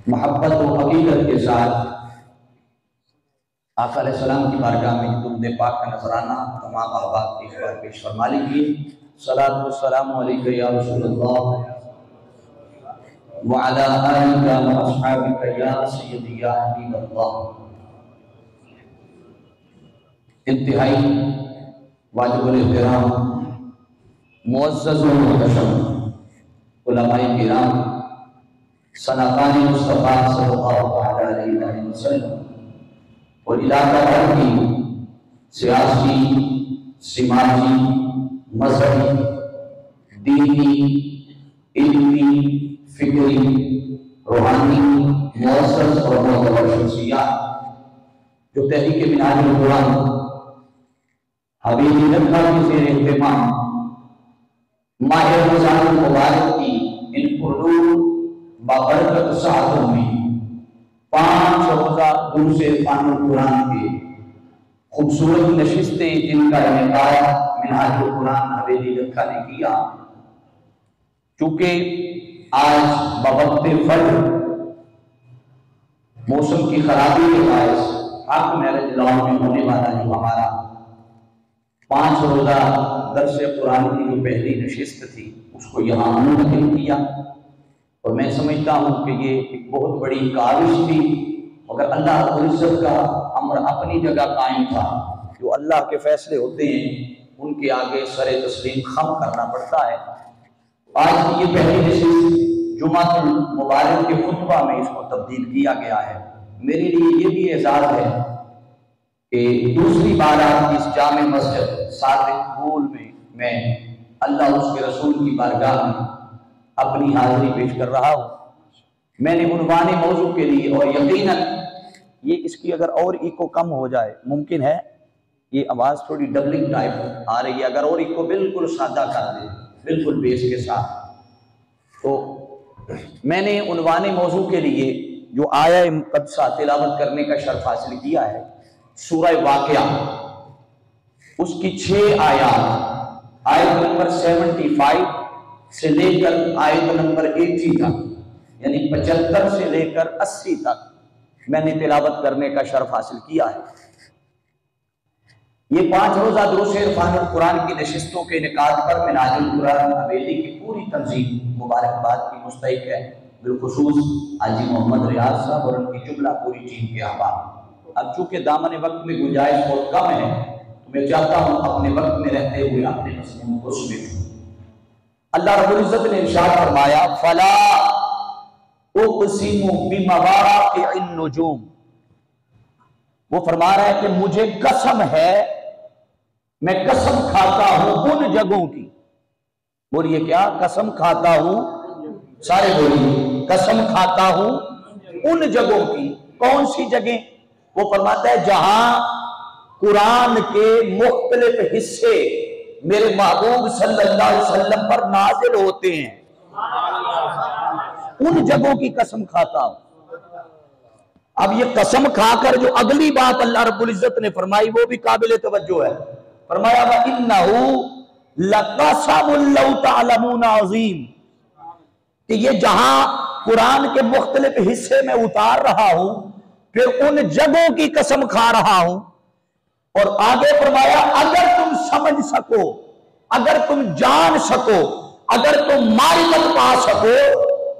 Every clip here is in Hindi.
मोहब्बत और हकीकत के साथ आका अलैहिस्सलाम की बारगाह में दुरूद पाक का नजराना तमाम अहबाब की इस बार पेश फरमा लीजिए। सलातो वस्सलामु अलैका या रसूलल्लाह व अला आलिका व अस्हाबिका या सय्यदी या हबीबल्लाह। इंतहाई वाजिबुल एहतराम मुअज़्ज़ज़ व मुहतशम उलमाए किराम सनाकान मुस्तफ़ा सल्लल्लाहु अलैहि वसल्लम और इलाका भर की सियासी, समाजी, मजहबी, दीनी, इल्मी, फिक्री, रूहानी, मुअस्सस और मोअतबर शख्सियत जो तहरीक मिनाजुल कुरान हवेली रखा के ज़ेर इत्तेमाम माह रमज़ान मुबारक की इन पुरनूर बाबरकत साअतों में 5 रोज़ा दुरूद इरफानुल कुरान के खूबसूरत नशिस्तें जिनका इनेकाद मिनाजुल कुरान हवेली रखा ने किया। चूंकि आज बवक्त फज्र मौसम की खराबी के बायस हक मैरिज लॉन में होने वाला जो हमारा 5 रोज़ा दर्स कुरान की जो पहली नशिस्त थी उसको यहाँ मुनक़िद किया। और मैं समझता हूँ कि ये एक बहुत बड़ी काविश थी, मगर अल्लाह रब्बुल इज़्ज़त का अम्र अपनी जगह कायम था। जो अल्लाह के फैसले होते हैं उनके आगे सरे तस्लीम खम करना पड़ता है। आज की ये पहली नशिस्त जुमातुल मुबारक के खुतबा में इसको तब्दील किया गया है। मेरे लिए ये भी एजाज़ है कि दूसरी बार आज इस जामे मस्जिद सादिक गोल में मैं अल्लाह उसके रसूल की बारगाह में अपनी हाजिरी पेश कर रहा हूँ। मैंने उन्वाने मौजू के लिए, और यकीनन ये इसकी अगर और इको कम हो जाए, मुमकिन है ये आवाज़ थोड़ी डबलिंग टाइप आ रही है, अगर और इको बिल्कुल सादा कर दे बिल्कुल बेस के साथ, तो मैंने उन्वाने मौजू के लिए जो आया मुक़द्दसा तिलावत करने का शर्फ हासिल किया है सूरह वाक़िया, उसकी 6 आयत, आयत नंबर 75 से लेकर आयत नंबर 80 तक, यानी 75 से लेकर 80 तक मैंने तिलावत करने का शर्फ हासिल किया है। ये 5 रोज़ा दुरूद इरफानुल कुरान की नशिस्तों के इनेकाद पर मिनाजुल कुरान हवेली की पूरी तंजीम मुबारकबाद की मुस्तहिक है, बिलखुसूस हाजी मोहम्मद रियाज साहब और उनकी जुमला पूरी टीम के अहबाब। अब चूंकि दामन वक्त में गुंजाइश बहुत कम है तो मैं चाहता हूँ अपने वक्त में रहते हुए अपने मसले को सुने। अल्लाह रब्बुल इज़्ज़त ने इरशाद फरमाया, फला उक़सिमु बिमवाक़िअन नुजूम। वो फरमा रहा है कि मुझे कसम है, मैं कसम खाता हूं उन जगहों की। बोलिए क्या? कसम खाता हूं, सारे बोलिए, कसम खाता हूं उन जगहों की। कौन सी जगह? वो फरमाता है जहां कुरान के मुख्तलिफ हिस्से मेरे महबूब सल्लल्लाहु अलैहि वसल्लम पर नाजिल होते हैं, उन जगहों की कसम खाता हूं। अब ये कसम खाकर जो अगली बात अल्लाह रब्बुल इज़्ज़त ने फरमाई वो भी काबिल तवज्जो है। फरमाया व इन्नहु लक़समुन लौ तअलमून अज़ीम, कि ये जहां कुरान के मुख्तलिफ हिस्से में उतार रहा हूं फिर उन जगहों की कसम खा रहा हूं। और आगे फरमाया अगर तुम समझ सको, अगर तुम जान सको, अगर तुम मारिफत पा सको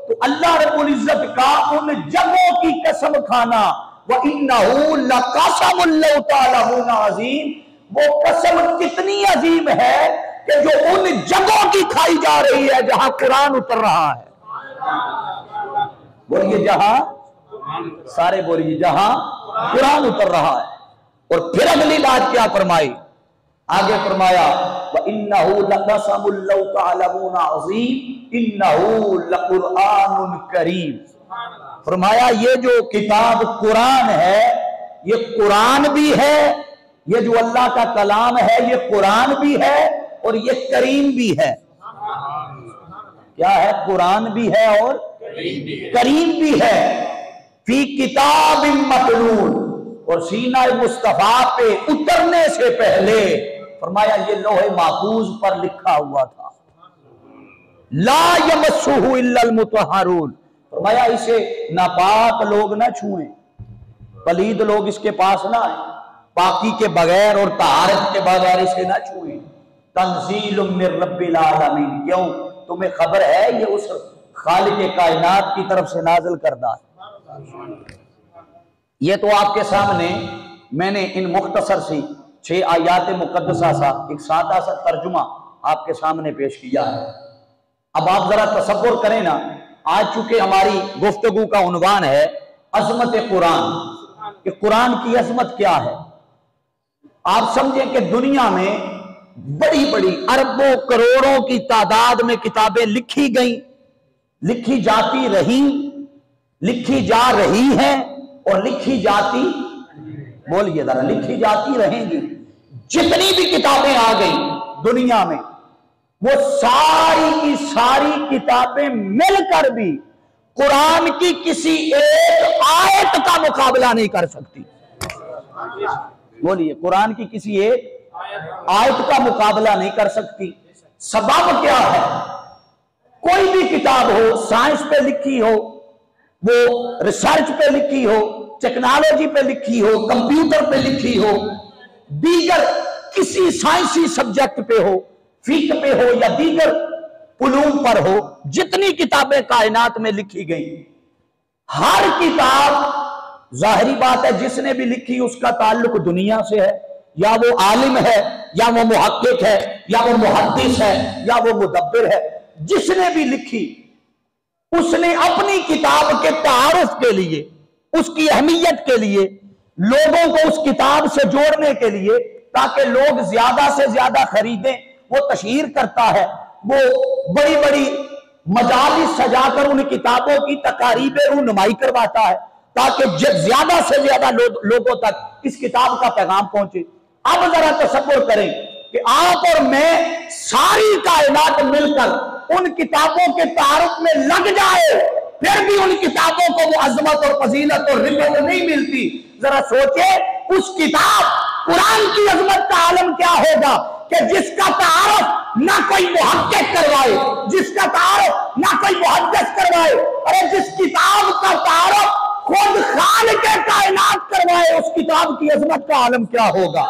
तो अल्लाह रब्बुल इज़्ज़त का उन जगहों की कसम खाना, व इन्नहु लक़समुन लौ तअलमून अज़ीम, वो कसम कितनी अजीम है कि जो उन जगहों की खाई जा रही है जहां कुरान उतर रहा है। बोलिए जहां, सारे बोलिए जहां कुरान उतर रहा है। और फिर अगली बात क्या फरमाई? आगे फरमाया व इन्नहु लक़समुन लौ तअलमून अज़ीम इन्नहु लक़ुरआनुन करीम। फरमाया ये जो किताब कुरान है ये कुरान भी है, ये जो अल्लाह का कलाम है ये कुरान भी है और ये करीम भी है। क्या है? कुरान भी है और करीम भी है। फी किताबिन मकनून, और सीना मुस्तफा पे उतरने से पहले फरमाया ये लोहे महफूज पर लिखा हुआ था। ला यमस्सुहु इल्लल मुतहहारून, फरमाया इसे नापाक लोग ना छुएं, पलीद लोग इसके पास ना आए, पाकी के बगैर और तहारत के बगैर इसे ना छुएं। तंजीलुम मिर रब्बिल आलमीन, क्यों, तुम्हें खबर है ये उस खालिक कायनात की तरफ से नाजिल करदा है। ये तो आपके सामने मैंने इन मुख्तसर सी 6 आयात मुकद्दसा सा एक सादा सा तर्जुमा आपके सामने पेश किया है। अब आप जरा तसव्वुर करें ना, आज चूंकि हमारी गुफ्तगू का उन्वान है अजमत कुरान, कि कुरान की अजमत क्या है। आप समझें कि दुनिया में बड़ी बड़ी अरबों करोड़ों की तादाद में किताबें लिखी गई, लिखी जाती रही, लिखी जा रही हैं और लिखी जाती, बोलिए जरा, लिखी जाती रहेंगी। जितनी भी किताबें आ गई दुनिया में, वो सारी की सारी किताबें मिलकर भी कुरान की किसी एक आयत का मुकाबला नहीं कर सकती। बोलिए, कुरान की किसी एक आयत का मुकाबला नहीं कर सकती। सबब क्या है? कोई भी किताब हो, साइंस पे लिखी हो, वो रिसर्च पे लिखी हो, टेक्नोलॉजी पे लिखी हो, कंप्यूटर पे लिखी हो, दीगर किसी साइंसी सब्जेक्ट पे हो, फीक पे हो या दीगर उलूम पर हो, जितनी किताबें कायनात में लिखी गई, हर किताब, जाहिरी बात है, जिसने भी लिखी उसका ताल्लुक दुनिया से है, या वो आलिम है, या वो मुहक्किक है, या वो मुहद्दिस है, या वो मुदब्बिर है। जिसने भी लिखी उसने अपनी किताब के तारुफ के लिए, उसकी अहमियत के लिए, लोगों को उस किताब से जोड़ने के लिए, ताकि लोग ज्यादा से ज्यादा खरीदें, वो तशहीर करता है, वो बड़ी बड़ी मजालिस सजाकर उन किताबों की तकारीब रूनुमाई करवाता है, ताकि ज्यादा से ज्यादा लोगों तक इस किताब का पैगाम पहुंचे। अब जरा तसव्वुर करें कि आप और मैं, सारी कायनात मिलकर उन किताबों के तारुफ में लग जाए, फिर भी उन किताबों को वो अजमत और फजीलत और रिफत नहीं मिलती। जरा सोचे, उस किताब कुरान की अजमत का आलम क्या होगा कि जिसका तारुफ ना कोई मुहक्किक करवाए, जिसका तारुफ ना कोई मुहद्दिस करवाए, अरे जिस किताब का तारुफ खुद खालिक कायनात करवाए, उस किताब की अजमत का आलम क्या होगा।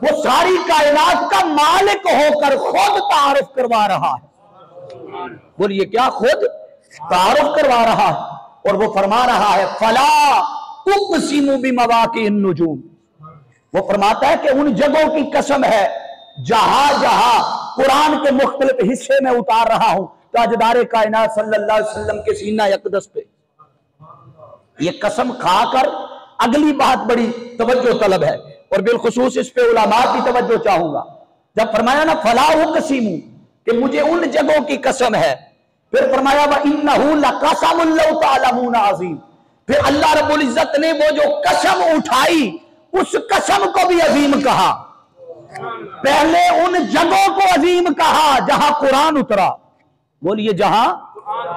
वो सारी कायनात का मालिक होकर खुद तारुफ करवा रहा है। बोलिए, क्या खुद तारुफ करवा रहा है। और वो फरमा रहा है, फला उक़सिमु बिमवाक़िन नुजूम, वो फरमाता है कि उन जगहों की कसम है जहां जहां कुरान के मुख्तलिफ हिस्से में उतार रहा हूं ताजदार कायनात सल्लल्लाहु अलैहि वसल्लम के सीना यक़दस पे। ये कसम खाकर अगली बात बड़ी तवज्जो तलब है, और बिलखुसूस इस पे उलमा की तवज्जो चाहूंगा। जब फरमाया ना फला उक़सिमु, कि मुझे उन जगहों की कसम है, फिर फरमाया व इन्नहु लक़समुन लौ तअलमून अज़ीम, फिर अल्लाह रब्बुल इज्जत ने वो जो कसम उठाई, उस कसम को भी अजीम कहा। पहले उन जगहों को अजीम कहा जहां कुरान उतरा। बोलिए, जहां,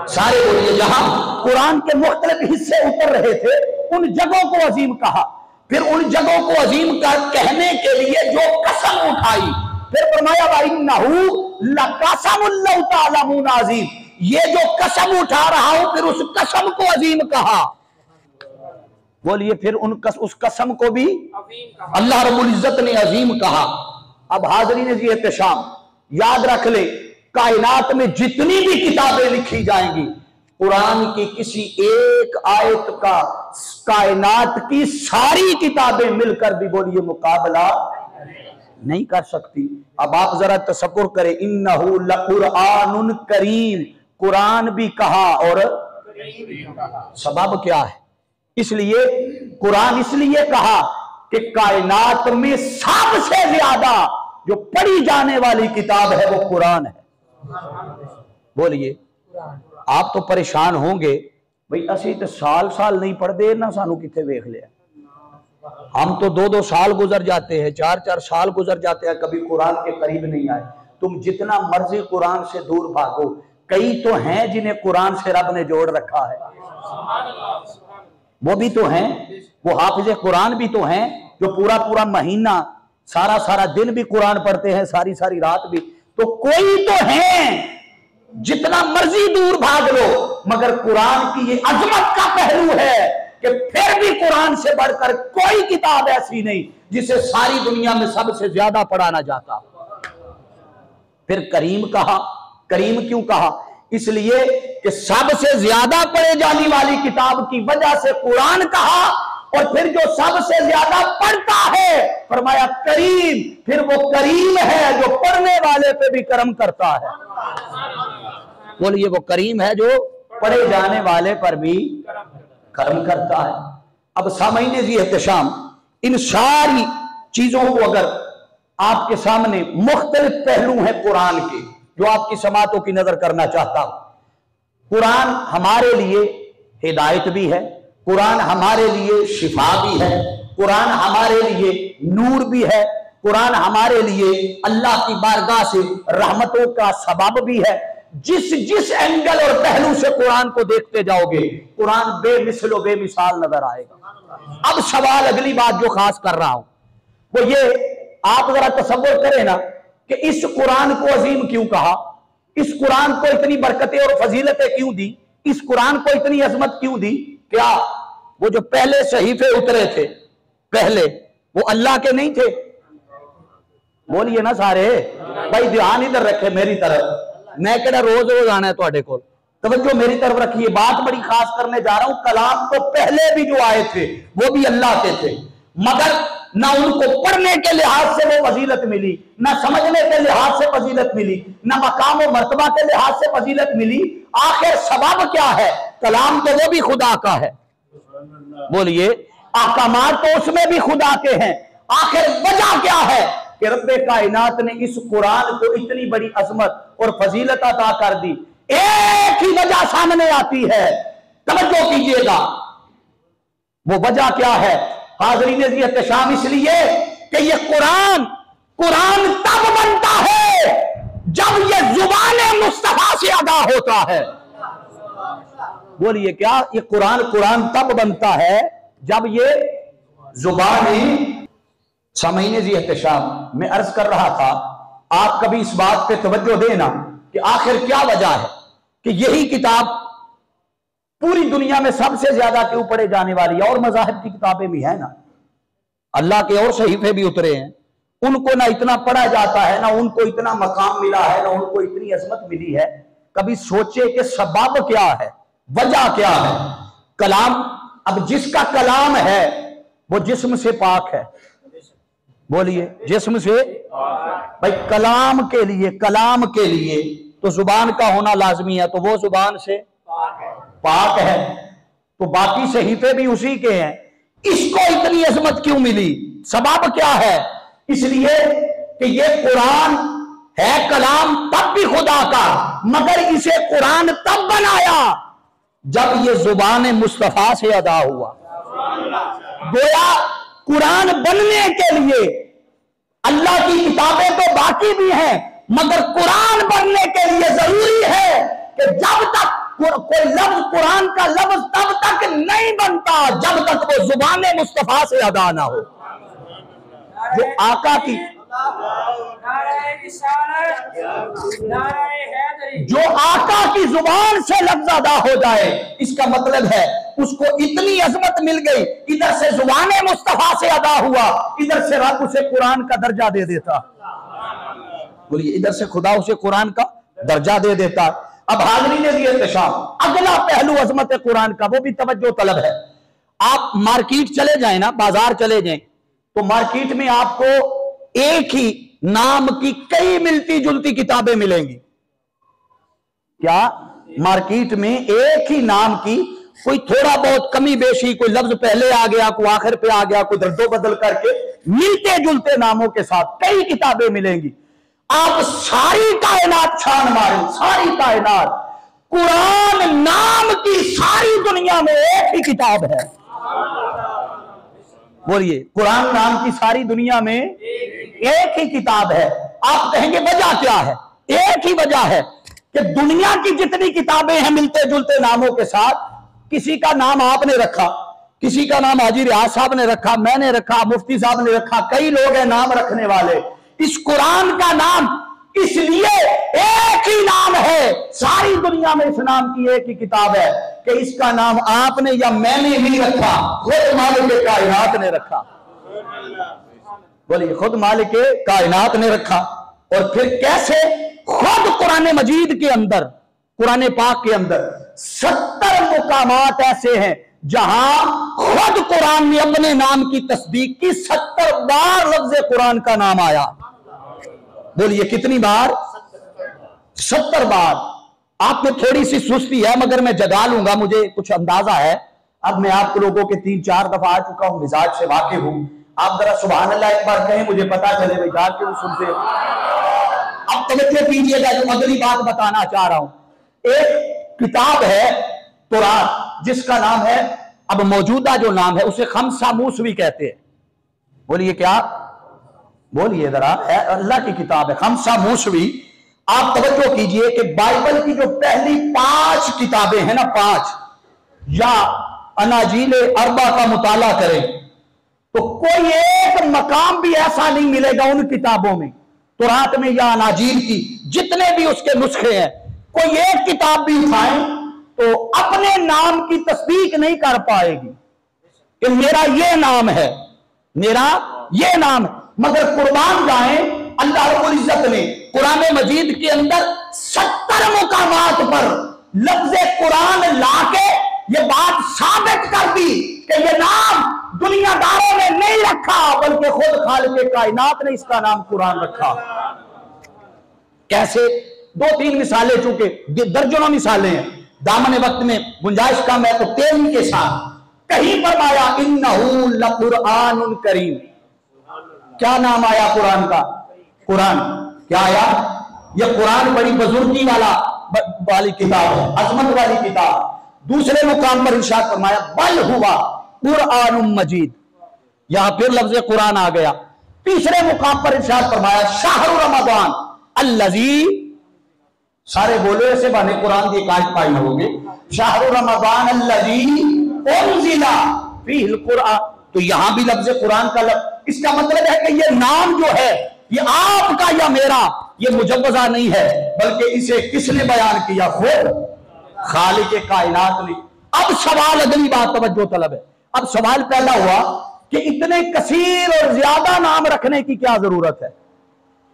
सारे बोलिए, जहां कुरान के मुख्तलिफ हिस्से उतर रहे थे, उन जगहों को अजीम कहा। फिर उन जगहों को अजीम कहने के लिए जो कसम उठाई, फिर फरमाया व इन्नहु लक़समुन लौ तअलमून अज़ीम, ये जो कसम उठा रहा हूं, फिर उस कसम को अजीम कहा। बोलिए, फिर उस कसम को भी अल्लाह रब्बुल इज्जत ने अजीम कहा। अब हाज़रीन जी एहतशाम, याद रख ले, कायनात में जितनी भी किताबें लिखी जाएंगी, कुरान की किसी एक आयत का कायनात की सारी किताबें मिलकर भी, बोलिए, मुकाबला नहीं कर सकती। अब आप जरा तसव्वुर करें, इन्नहु लकुरआनुन करीम, कुरान भी कहा और सबब क्या है? इसलिए कुरान इसलिए कहा कि कायनात में सबसे ज्यादा जो पढ़ी जाने वाली किताब है वो कुरान है। बोलिए, आप तो परेशान होंगे, भाई असी तो साल साल नहीं पढ़ते ना, सानू किथे वेख लिया। हम तो 2-2 साल गुजर जाते हैं, 4-4 साल गुजर जाते हैं, कभी कुरान के करीब नहीं आए। तुम जितना मर्जी कुरान से दूर भागो, कई तो हैं जिन्हें कुरान से रब ने जोड़ रखा है, वो भी तो हैं, वो हाफिज कुरान भी तो हैं, जो पूरा पूरा महीना सारा सारा दिन भी कुरान पढ़ते हैं, सारी सारी रात भी। तो कोई तो हैं, जितना मर्जी दूर भाग लो, मगर कुरान की ये अजमत का पहलू है कि फिर भी कुरान से बढ़कर कोई किताब ऐसी नहीं जिसे सारी दुनिया में सबसे ज्यादा पढ़ा ना जाता। फिर करीम कहा, करीम क्यों कहा? इसलिए कि सबसे ज्यादा पढ़े जाने वाली किताब की वजह से कुरान कहा, और फिर जो सबसे ज्यादा पढ़ता है फरमाया करीम, फिर वो करीम है जो पढ़ने वाले पे भी करम करता है। बोलिए वो करीम है जो पढ़े जाने वाले पर भी कर्म करता है। अब सामईने जी एहतशाम, इन सारी चीजों को अगर आपके सामने मुख्तलिफ पहलू हैं कुरान के जो आपकी समातों की नजर करना चाहता हूं। कुरान हमारे लिए हिदायत भी है, कुरान हमारे लिए शिफा भी है, कुरान हमारे लिए नूर भी है, कुरान हमारे लिए अल्लाह की बारगाह से रहमतों का सबब भी है। जिस एंगल और पहलू से कुरान को देखते जाओगे कुरान बेमिसल बेमिसाल नजर आएगा। अब सवाल, अगली बात जो खास कर रहा हूं वो ये, आप जरा तसव्वुर करें ना कि इस कुरान को अजीम क्यों कहा, इस कुरान को इतनी बरकतें और फजीलतें क्यों दी, इस कुरान को इतनी अजमत क्यों दी? क्या वो जो पहले सहीफे उतरे थे पहले वो अल्लाह के नहीं थे? बोलिए ना सारे भाई, ध्यान इधर रखे मेरी तरफ। मैं कहना रोज रोज आना है थोड़े को, तवज्जो मेरी तरफ रखिए। बात बड़ी खास करने जा रहा हूं। कलाम तो पहले भी जो आए थे वो भी अल्लाह के थे, मगर ना उनको पढ़ने के लिहाज से वो फजीलत मिली, ना समझने के लिहाज से फजीलत मिली, ना मकाम और मर्तबा के लिहाज से फजीलत मिली। आखिर सबब क्या है? कलाम तो वो भी खुदा का है, बोलिए अहकामात तो उसमें भी खुदा के हैं। आखिर वजह क्या है कि रब्बे कायनात ने इस कुरान को इतनी बड़ी अजमत और फजीलत अता कर दी? एक ही वजह सामने आती है, तवज्जो कीजिएगा। वो वजह क्या है हाज़रीन जी एहतशाम? इसलिए कि ये कुरान तब बनता है जब ये जुबाने मुस्तफा से अदा होता है। बोलिए क्या? ये कुरान तब बनता है जब ये जुबाने। सामईने जी एहतशाम, मैं अर्ज कर रहा था आप कभी इस बात पे तवज्जो देना कि आखिर क्या वजह है कि यही किताब पूरी दुनिया में सबसे ज्यादा क्यों पढ़े जाने वाली है? और मज़ाहिब की किताबें भी है ना, अल्लाह के और सहीफे भी उतरे हैं, उनको ना इतना पढ़ा जाता है, ना उनको इतना मकाम मिला है, ना उनको इतनी अजमत मिली है। कभी सोचे कि सबब क्या है, वजह क्या है? कलाम, अब जिसका कलाम है वो जिस्म से पाक है। बोलिए जिस्म से भाई, कलाम के लिए तो जुबान का होना लाजमी है, तो वो जुबान से पाक है, तो बाकी सहीफे भी उसी के हैं। इसको इतनी अजमत क्यों मिली? सबब क्या है? इसलिए कि ये कुरान है कलाम तब भी खुदा का, मगर इसे कुरान तब बनाया जब ये जुबान मुस्तफा से अदा हुआ। गोया कुरान बनने के लिए अल्लाह की किताबें तो बाकी भी हैं, मगर कुरान बनने के लिए जरूरी है कि जब तक कोई लफ्ज कुरान का लफ्ज तब तक नहीं बनता जब तक वो जुबान मुस्तफा से अदा ना हो। जो आका की जुबान से लफ्ज अदा हो जाए, इसका मतलब है उसको इतनी अजमत मिल गई। इधर से जुबान मुस्तफा से अदा हुआ, इधर से रब उसे कुरान का दर्जा दे देता। बोलिए, इधर से खुदा उसे कुरान का दर्जा दे देता। अब हाज़रीन जी एहतशाम, अगला पहलू अजमत कुरान का वो भी तवज्जो तलब है। आप मार्केट चले जाए ना, बाजार चले जाए, तो मार्केट में आपको एक ही नाम की कई मिलती जुलती किताबें मिलेंगी। क्या? मार्केट में एक ही नाम की कोई थोड़ा बहुत कमी बेशी, कोई लफ्ज पहले आ गया, कोई आखिर पे आ गया, कोई रद्दो बदल करके मिलते जुलते नामों के साथ कई किताबें मिलेंगी। आप सारी कायनात छान मारें, सारी कायनात, कुरान नाम की सारी दुनिया में एक ही किताब है। बोलिए, कुरान नाम की सारी दुनिया में एक ही किताब है। आप कहेंगे वजह क्या है? एक ही वजह है कि दुनिया की जितनी किताबें हैं मिलते जुलते नामों के साथ, किसी का नाम आपने रखा, किसी का नाम हाजी रियाज साहब ने रखा, मैंने रखा, मुफ्ती साहब ने रखा, कई लोग हैं नाम रखने वाले। इस कुरान का नाम इसलिए एक ही नाम है, सारी दुनिया में इस नाम की एक ही किताब है कि इसका नाम आपने या मैंने नहीं रखा, खुद मालिक कायनात ने रखा। बोलिए, खुद मालिक कायनात ने रखा। और फिर कैसे? खुद कुरान मजीद के अंदर, कुरान पाक के अंदर 70 मुकामात ऐसे हैं जहां खुद कुरान ने अपने नाम की तस्दीक की। 70 बार लफ्ज़ कुरान का नाम आया। बोलिए कितनी बार? 70 बार। आप में थोड़ी सी सुस्ती है मगर मैं जगा लूंगा, मुझे कुछ अंदाजा है। अब मैं आप लोगों के 3-4 दफा आ चुका हूं, मिजाज से वाकिफ हूं। आप जरा सुभान अल्लाह एक बार कहें, मुझे पता चले भाई जाग क्यों सुनते हो। अब तवज्जो कीजिएगा, जो अगली बात बताना चाह रहा हूं। एक किताब है कुरान, जिसका नाम है, अब मौजूदा जो नाम है उसे खमसा मूसवी कहते हैं। बोलिए क्या? बोलिए जरा। अल्लाह की किताब है खमसा मूसवी। आप तवज्जो कीजिए कि बाइबल की जो पहली 5 किताबें हैं ना, 5, या अनाजील अरबा का मुताला करें तो कोई एक मकाम भी ऐसा नहीं मिलेगा उन किताबों में, तुरात में या अनाजील की जितने भी उसके नुस्खे हैं, कोई एक किताब भी उठाएं तो अपने नाम की तस्दीक नहीं कर पाएगी कि मेरा ये नाम है, मेरा ये नाम है। मगर कुर्बान जाए, अल्लाह रब्बुल इज्जत ने कुरान मजीद के अंदर 70 मुकामात पर लफ्ज़ कुरान लाके ये बात साबित कर दी कि ये नाम दुनियादारों ने नहीं रखा, बल्कि खुद खालिक कायनात ने इसका नाम कुरान रखा। कैसे? 2-3 मिसालें, चूंकि दर्जनों मिसालें हैं, दामन वक्त में गुंजाइश कम है तो तेजी के साथ। कहीं पर आया इन्नहू लकुरआनुन करीम। क्या नाम आया कुरान का? कुरान। क्या आया? यह कुरान बड़ी बुजुर्गी वाली किताब है, अजमत वाली किताब। दूसरे मुकाम पर इरशाद फरमाया बल हुआ कुरानुम मजीद, यहां फिर लफ्ज़ कुरान आ गया। तीसरे मुकाम पर इरशाद फरमाया शाहरु रमज़ान अल्लज़ी, सारे बोले ऐसे बने कुरान की काट पाई होगे, शाहरु रमज़ान अल्लज़ी उन्ज़िला फ़ीहिल कुरान। तो यहां भी लफ्ज़ कुरान का इसका मतलब है कि ये नाम जो है ये आपका या मेरा, ये मुजव्वज़ा नहीं है, बल्कि इसे किसने बयान किया? खुद खालिक कायनात ने। अब सवाल, अगली बात तवज्जो तलब है। अब सवाल पैदा हुआ कि इतने कसीर और ज्यादा नाम रखने की क्या जरूरत है?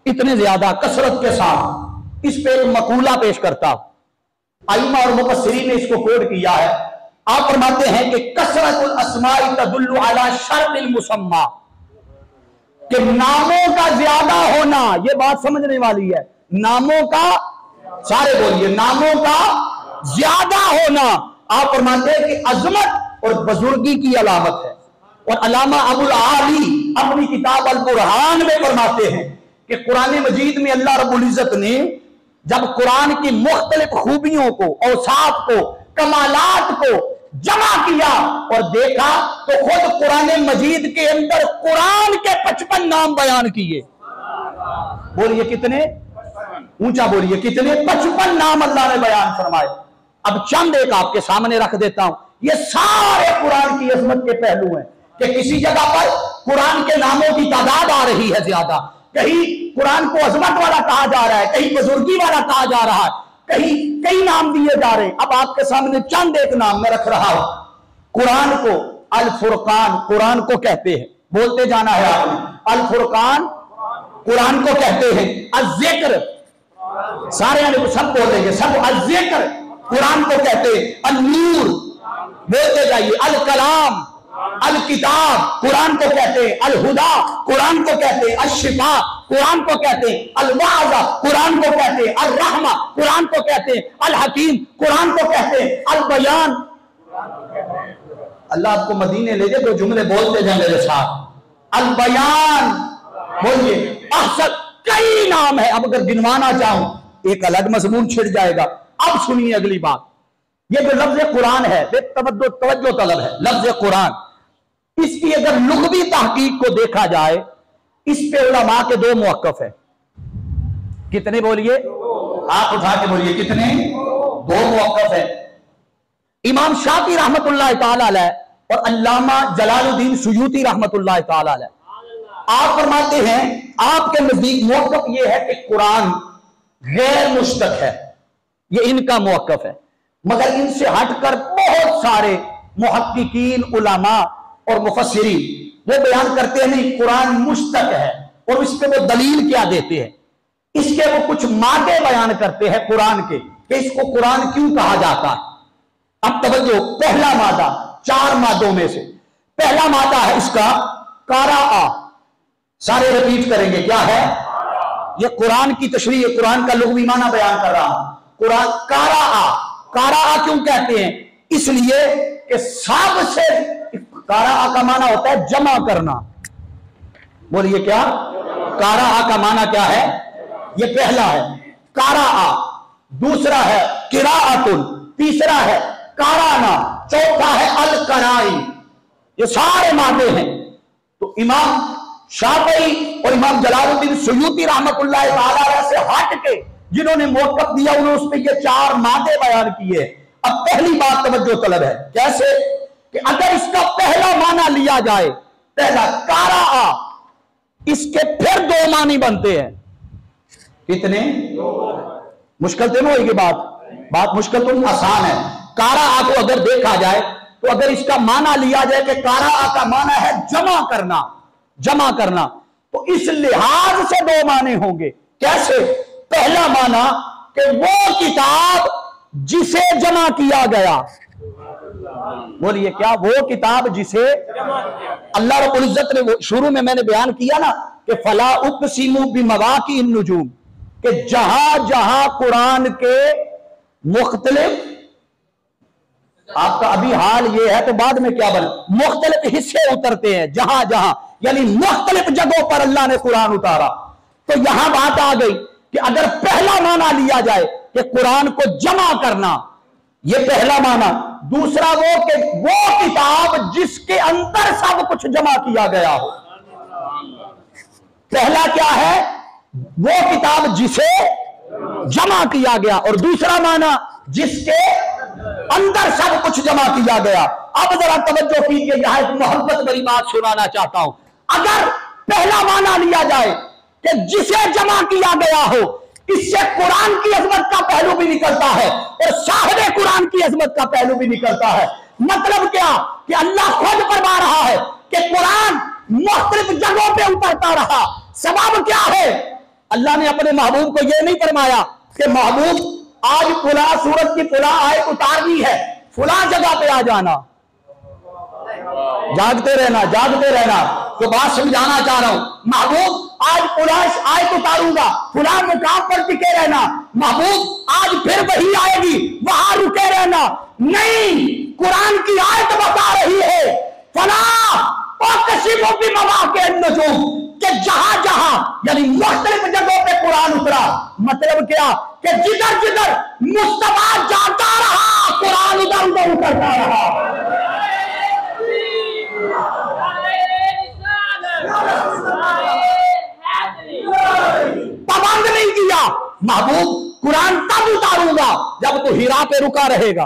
इतने ज्यादा कसरत के साथ। इस पे मकूला पेश करता हूं, आइमा और मुफस्सिरीन ने इसको कोड किया है। आप फरमाते हैं कि कसरतुल अस्माई तदुल्लु अला शर्तिल मुसम्मा, कि नामों का ज्यादा होना, ये बात समझने वाली है, नामों का, सारे बोलिए, नामों का ज्यादा होना आप फरमाते हैं कि अजमत और बुजुर्गी की अलामत है। और अल्लामा अबुल आली अपनी किताब अल बुरहान में फरमाते हैं कि कुरान मजीद में अल्लाह रब्बुल इज्जत ने जब कुरान की मुख्तलिफ खूबियों को, औसाफ को, कमालात को जमा किया और देखा तो खुद कुरान मजीद के अंदर कुरान के 55 नाम बयान किए। बोलिए कितने? ऊंचा बोलिए कितने? 55 नाम अल्लाह ने बयान फरमाए। अब चंद एक आपके सामने रख देता हूं। ये सारे कुरान की अजमत के पहलू हैं कि किसी जगह पर कुरान के नामों की तादाद आ रही है ज्यादा, कहीं कुरान को अजमत वाला कहा जा रहा है, कहीं बुजुर्गी वाला कहा जा रहा है, कहीं कई नाम दिए जा रहे हैं। अब आपके सामने चंद एक नाम मैं रख रहा हूं। कुरान को अल फुरकान कुरान को कहते हैं, बोलते जाना है आपने। अल फुरकान कुरान को कहते हैं। अज़्ज़िक्र, सारे सब बोलेंगे, सब अज़्ज़िक्र कुरान को कहते हैं। अल नूर, बोलते जाइए। अल कलाम, अल किताब कुरान को कहते हैं। अल हुदा कुरान को कहते हैं। अल शिफा कुरान को कहते हैं। अल वाज़ा कुरान को कहते हैं। अल रहमा कुरान को कहते हैं। अल हकीम कुरान को कहते हैं। अल बयान, अल्लाह आपको मदीने ले जाए तो जुमले बोलते जाए मेरे साथ। अल बयान बोलिए। अहसन, कई नाम है। अब अगर गिनवाना चाहूं एक अलग मजमून छिड़ जाएगा। अब सुनिए अगली बात। ये जो लफ्ज कुरान है, तवज्जो तलब है, लफ्ज कुरान, इसकी अगर लुग़वी तहकीक को देखा जाए, इस पे उलमा के 2 मौक़िफ़ है। कितने बोलिए? आप उठा के बोलिए कितने? 2 मौक़िफ़ है। इमाम शाफी रहमतुल्लाह ताला अलैह और अल्लामा जलालुद्दीन सुयूती रहमतुल्लाह ताला अलैह, आप फरमाते हैं, आपके नजदीक मौक़िफ़ यह है कि कुरान गैर मुश्तक है, ये इनका मौक़िफ़ है। मगर इनसे हटकर बहुत सारे मुहक्किकीन, उलमा और मुफस्सिरीन वो बयान करते हैं नहीं, कुरान मुश्तक है। और इस पे वो दलील क्या देते हैं, इसके वो कुछ मादे बयान करते हैं कुरान के कि इसको कुरान क्यों कहा जाता है। अब तवज्जो, पहला मादा 4 मादों में से पहला मादा है इसका कारा। सारे रिपीट करेंगे, क्या है? ये कुरान की तशरीह, कुरान का लुग़वी माना बयान कर रहा हूं। कुरान कारा क्यों कहते हैं? इसलिए कि सबसे कारा का माना होता है जमा करना। बोलिए क्या? कारा का माना क्या है? ये पहला है कारा, दूसरा है किराअतुन, तीसरा है काराना, चौथा है अल कराई। ये सारे मादे हैं। तो इमाम शाफई और इमाम जलालुद्दीन सुयूती रहमतुल्लाह तआला से हट के जिन्होंने मौक़िफ़ दिया, उन्होंने उस पे ये 4 मादे बयान किए। अब पहली बात तवज्जो तलब है, कैसे कि अगर इसका पहला माना लिया जाए, पहला कारा, इसके फिर 2 मानी बनते हैं। कितने? मुश्किल तो नहीं होगी बात मुश्किल तो आसान है। कारा को अगर देखा जाए तो अगर इसका माना लिया जाए कि कारा का माना है जमा करना, तो इस लिहाज से 2 माने होंगे। कैसे? पहला माना कि वो किताब जिसे जमा किया गया। बोलिए क्या? वो किताब जिसे अल्लाह रब्बुल इज्जत ने, वो शुरू में मैंने बयान किया ना कि फला उक़सिमु बिमवाक़िअन नुजूम, कि जहां जहां कुरान के मुख्तलिफ, आपका अभी हाल ये है तो बाद में क्या बने, मुख्तलिफ हिस्से उतरते हैं, जहां जहां यानी मुख्तलिफ जगहों पर अल्लाह ने कुरान उतारा। तो यहां बात आ गई कि अगर पहला माना लिया जाए कि कुरान को जमा करना, ये पहला माना। दूसरा वो कि वो किताब जिसके अंदर सब कुछ जमा किया गया हो। पहला क्या है? वो किताब जिसे जमा किया गया, और दूसरा माना जिसके अंदर सब कुछ जमा किया गया। अब जरा तवज्जो कीजिए, यहां एक मोहब्बत भरी बात सुनाना चाहता हूं। अगर पहला माना लिया जाए कि जिसे जमा किया गया हो, इससे कुरान की अजमत का पहलू भी निकलता है और साहिबे कुरान की अजमत का पहलू भी निकलता है। मतलब क्या कि अल्लाह खुद फरमा रहा है कि कुरान मुख्तलिफ जगहों पे उतरता रहा। सबब क्या है? अल्लाह ने अपने महबूब को यह नहीं फरमाया कि महबूब आज फुला सूरत की फुला आयत उतारनी है, फुला जगह पे आ जाना, जागते रहना। तो बात समझाना चाह रहा हूं, महबूब आज फुला आयत उतारूंगा, फुला मुकाम पर टिके रहना। महबूब आज फिर वही आएगी, वहां रुके रहना। नहीं, कुरान की आयत बता रही है फला उक़सिमु बिमवाक़िअन नुजूम, कि जहां जहां यानी मुख्तलिफ जगहों पे कुरान उतरा। मतलब क्या कि जिधर जिधर मुस्तफा जाता रहा, कुरान उधर उधर उतरता रहा। पाबंद नहीं किया, महबूब कुरान तब उतारूंगा जब तू हिरा पे रुका रहेगा,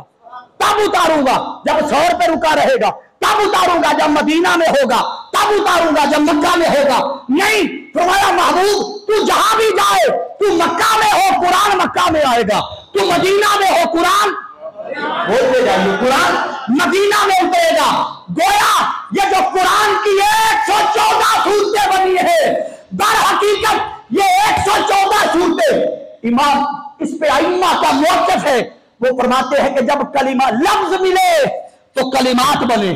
तब उतारूंगा जब सौर पे रुका रहेगा, तब उतारूंगा जब मदीना में होगा, तब उतारूंगा जब मक्का में होगा। नहीं, तुम्हारा महबूब तू जहां भी जाए, तू मक्का में हो कुरान मक्का में आएगा, तू मदीना में हो कुरान, बोलते जाइए, कुरान मदीना में उतरेगा। गोया ये जो कुरान की 114 सूरतें बनी है, दर हकीकत ये 114 सूरतें, इमाम इस पे अइम्मा का मौक़िफ़ है। वो फरमाते हैं कि जब कलिमा लफ्ज मिले तो कलिमात बने,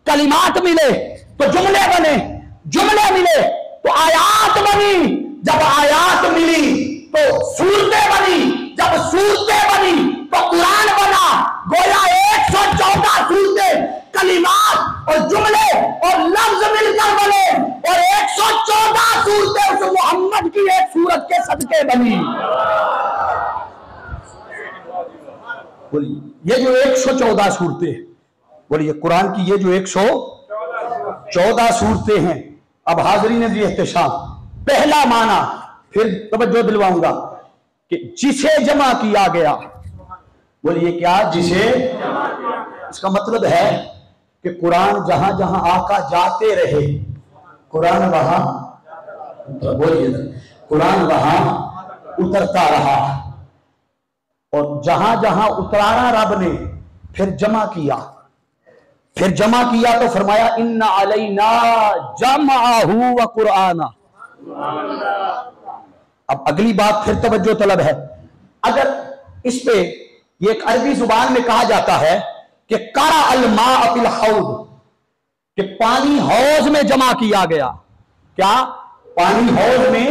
कलिमात मिले तो जुमले बने, जुमले मिले तो आयात बनी, जब आयात मिली तो सूरतें बनी, जब सूरतें बनी तो कुरान बना। गोया 114 सूरतें कलिमात और जुमले और लफ्ज मिलकर बने, और 114 सूरतें उस मोहम्मद की एक सूरत के सदके बनी। बोलिए, ये जो 114 सूरतें, बोलिए कुरान की ये जो 114 सूरतें हैं। अब हाज़रीन जी एहतशाम, पहला माना फिर तवज्जो दिलवाऊंगा कि जिसे जमा किया गया। बोलिए क्या? जिसे। इसका मतलब है कि कुरान जहां जहां आका जाते रहे, कुरान वहां, बोलिए, कुरान वहां उतरता रहा, और जहां जहां उतारा रब ने फिर जमा किया, तो फरमाया इन्ना अलैना जमअहू व कुरआना। अब अगली बात फिर तवज्जो तलब है। अगर इस पे ये एक अरबी जुबान में कहा जाता है कि करा अल माअ फिल हौद, कि पानी हौज में जमा किया गया। क्या? पानी हौज में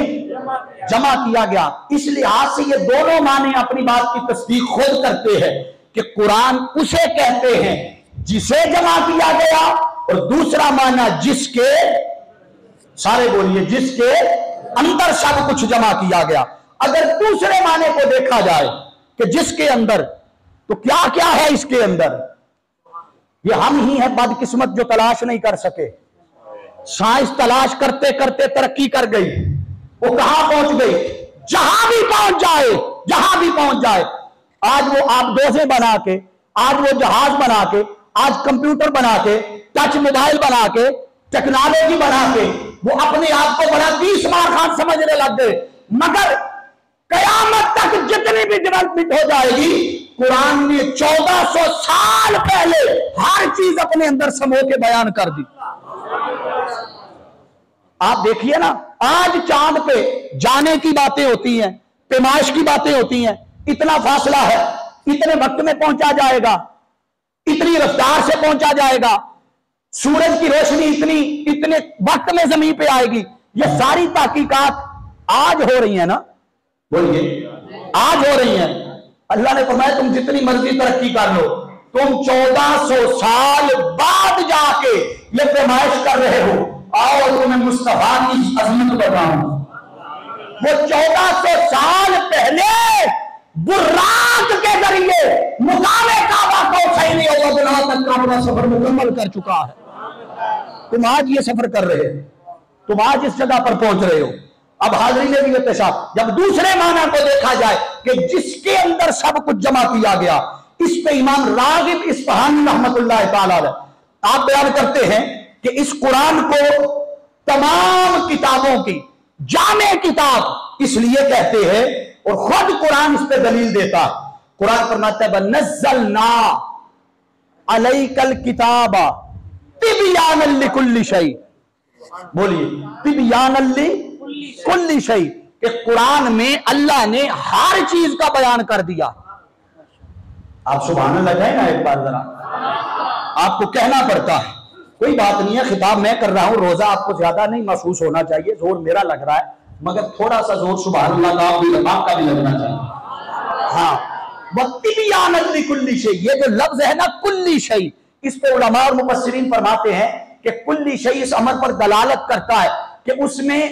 जमा किया गया। इस लिहाज से ये दोनों माने अपनी बात की तस्दीक खुद करते हैं कि कुरान उसे कहते हैं जिसे जमा किया गया, और दूसरा माना जिसके, सारे बोलिए, जिसके अंदर सब कुछ जमा किया गया। अगर दूसरे माने को देखा जाए कि जिसके अंदर, तो क्या क्या है इसके अंदर? ये हम ही है बदकिस्मत जो तलाश नहीं कर सके। साइंस तलाश करते करते तरक्की कर गई, वो कहां पहुंच गई? जहां भी पहुंच जाए, आज वो आबदोजे बना के, आज वो जहाज बना के, आज कंप्यूटर बना के, टच मोबाइल बना के, टेक्नोलॉजी बना के वो अपने आप को बड़ा 20 मार खान समझने लग गए। मगर कयामत तक जितनी भी डेवलपमेंट हो जाएगी, कुरान ने 1400 साल पहले हर चीज अपने अंदर समो के बयान कर दी। आप देखिए ना, आज चांद पे जाने की बातें होती हैं, पैमाइश की बातें होती हैं, इतना फासला है, इतने वक्त में पहुंचा जाएगा, इतनी रफ्तार से पहुंचा जाएगा, सूरज की रोशनी इतने वक्त में जमीन पे आएगी। ये सारी तहकीकात आज हो रही है ना, बोलिए, आज हो रही है। अल्लाह ने फरमाया तुम जितनी मर्जी तरक्की कर लो, तुम 1400 साल बाद जाके ये पैमाइश कर रहे हो, आओ तुम्हें मुस्तफा की अजमत बताऊं। वो 1400 साल पहले बुर्राक के जरिए मुकामे काबा को सही नहीं होगा बिना तक का अपना सफर मुकम्मल कर चुका है। तुम आज ये सफर कर रहे हो, तुम आज इस जगह पर पहुंच रहे हो। अब हाजिरी ने भी पेशाब, जब दूसरे माना को देखा जाए कि जिसके अंदर सब कुछ जमा किया गया, इस पे इमाम रागिब इस्फहानी रहमतुल्लाह ताला अलैह आप बयान करते हैं कि इस कुरान को तमाम किताबों की जामे किताब इसलिए कहते हैं, और खुद कुरान इस पे दलील देता है। कुरान फरमाता है नज़्ज़लना अलैकल किताबा तिबयानन लिकुल्लि शै। बोलिए, तिबयानन लिकुल्लि शै, कि कुरान में अल्लाह ने हर चीज का बयान कर दिया। आप सुभान अल्लाह कहें ना एक बार जरा, आपको कहना पड़ता है। कोई बात नहीं है, खिताब मैं कर रहा हूं, रोजा आपको ज्यादा नहीं महसूस होना चाहिए, जोर मेरा लग रहा है, मगर थोड़ा सा जोर सुभान अल्लाह का आपका भी लगना चाहिए। हाँ, वक्तिबियानन लिकुल्लि शै, ये जो लफ्ज है ना कुल्ली शै, इस पे उलमा और मुफस्सिरीन फरमाते हैं कि कुल्ली शै इस अमर पर दलालत करता है कि उसमें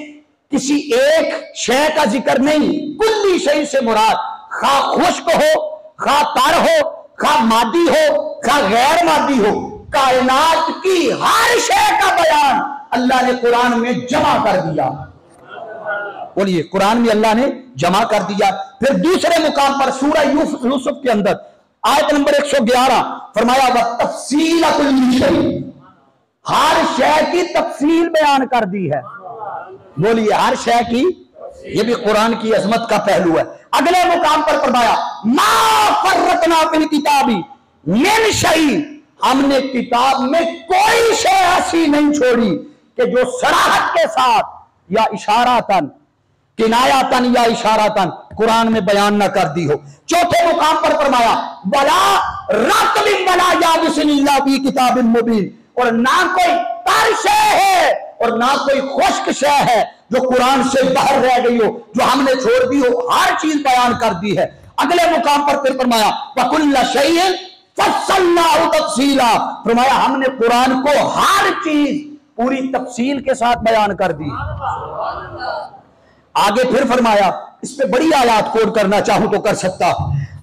किसी एक शय का जिक्र नहीं, कुल्ली शै से मुराद खा खुश्क हो, खा तर हो, खा मादी हो, खा गैर मादी हो, कायनात की हर शय का बयान अल्लाह ने कुरान में जमा कर दिया। बोलिए, कुरान में अल्लाह ने जमा कर दिया। फिर दूसरे मुकाम पर सूरह यूसुफ के अंदर आयत नंबर 111 फरमाया वह तफसील कुल्ली शै, हर शय की तफसील बयान कर दी है। बोलिए, हर शय की, ये भी कुरान की अजमत का पहलू है। अगले मुकाम पर फरमाया मा फर्रतना फिल किताबी मिन शै, हमने किताब में कोई शय ऐसी नहीं छोड़ी कि जो सराहत के साथ या इशारातन, किनायातन या इशारातन कुरान में बयान ना कर दी हो। चौथे मुकाम पर फरमाया वला रत्बिन वला याबिसिन इल्ला फी किताबिन मुबीन, और ना कोई तर शय है और ना कोई खुश्क शय है जो कुरान से बाहर रह गई हो, जो हमने छोड़ दी हो, हर चीज बयान कर दी है। अगले मुकाम पर फिर फरमाया वकुल्ल शैइन फस्सलनाहु तफसीला, फरमाया हमने कुरान को हर चीज पूरी तफसील के साथ बयान कर दी। आगे फिर फरमाया, इस पे बड़ी आयत कोड करना चाहूं तो कर सकता।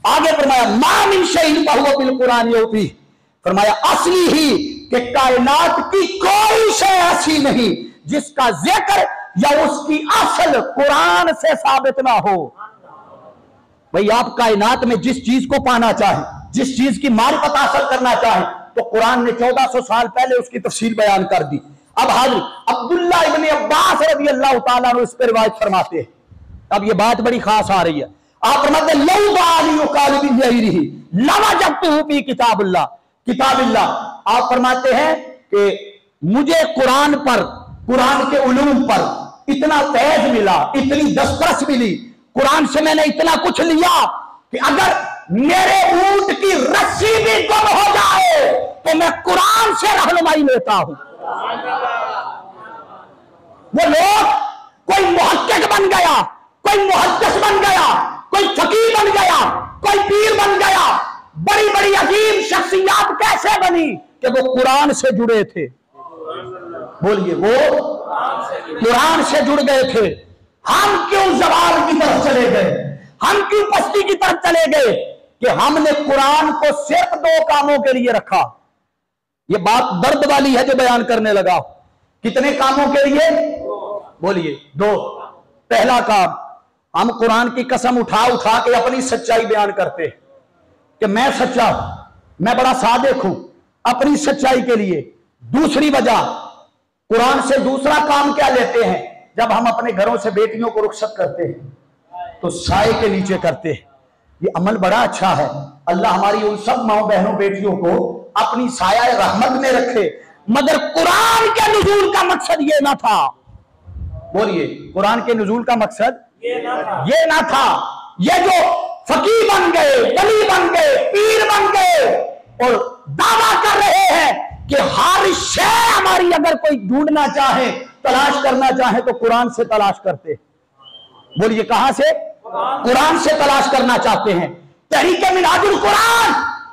आगे फरमाया मा मिन शैइन फहुवा फिल कुरान यौफी, फरमाया असली ही कि कायनात की कोई शय ऐसी नहीं जिसका जिक्र या उसकी असल कुरान से साबित ना हो। भाई, आप कायनात में जिस चीज को पाना चाहें, जिस चीज की मारिफत हासिल करना चाहें, तो कुरान ने 1400 साल पहले उसकी तफसील बयान कर दी। अब हाजिर अब्दुल्लाह इब्न अब्बास रज़ी अल्लाह ताला अन्हु इस पर रिवायत फरमाते हैं अब ये बात बड़ी खास आ रही है। आप फरमाते किताबिल्लाह, आप फरमाते हैं कि मुझे कुरान पर, कुरान के उलूम पर इतना फैज मिला, इतनी दस्तरस मिली, कुरान से मैंने इतना कुछ लिया कि अगर मेरे ऊंट की रस्सी भी गुम हो जाए तो मैं कुरान से रहनुमाई लेता हूं। वो लोग, कोई मुहक्किक बन गया, कोई मुहद्दिस बन गया, कोई फकीर बन गया, कोई पीर बन गया, बड़ी बड़ी अजीब शख्सियत कैसे बनी कि वो कुरान से जुड़े थे। बोलिए, वो कुरान से जुड़ गए थे। हम क्यों जवाल की तरफ चले गए, हम क्यों पस्ती की तरफ चले गए कि हमने कुरान को सिर्फ 2 कामों के लिए रखा। ये बात दर्द वाली है जो बयान करने लगा। कितने कामों के लिए? बोलिए, 2। पहला काम, हम कुरान की कसम उठा उठा के अपनी सच्चाई बयान करते कि मैं सच्चा हूं, मैं बड़ा सादिक हूं, अपनी सच्चाई के लिए। दूसरी वजह, कुरान से दूसरा काम क्या लेते हैं, जब हम अपने घरों से बेटियों को रुखसत करते हैं तो साए के नीचे करते हैं। ये अमल बड़ा अच्छा है। अल्लाह हमारी उन सब माओ बहनों बेटियों को अपनी साया रहमत में रखे। मगर कुरान के नुज़ूल का मकसद ये ना था। बोलिए, कुरान के नुज़ूल का मकसद ये ना था। ये जो फकीर बन गए, वली बन गए, पीर बन गए और दावा कर रहे हैं कि हर शय हमारी अगर कोई ढूंढना चाहे, तलाश करना चाहे तो कुरान से तलाश करते। बोलिए, कहां से? कुरान से तलाश करना चाहते हैं। तहरीके मिलादुल कुरान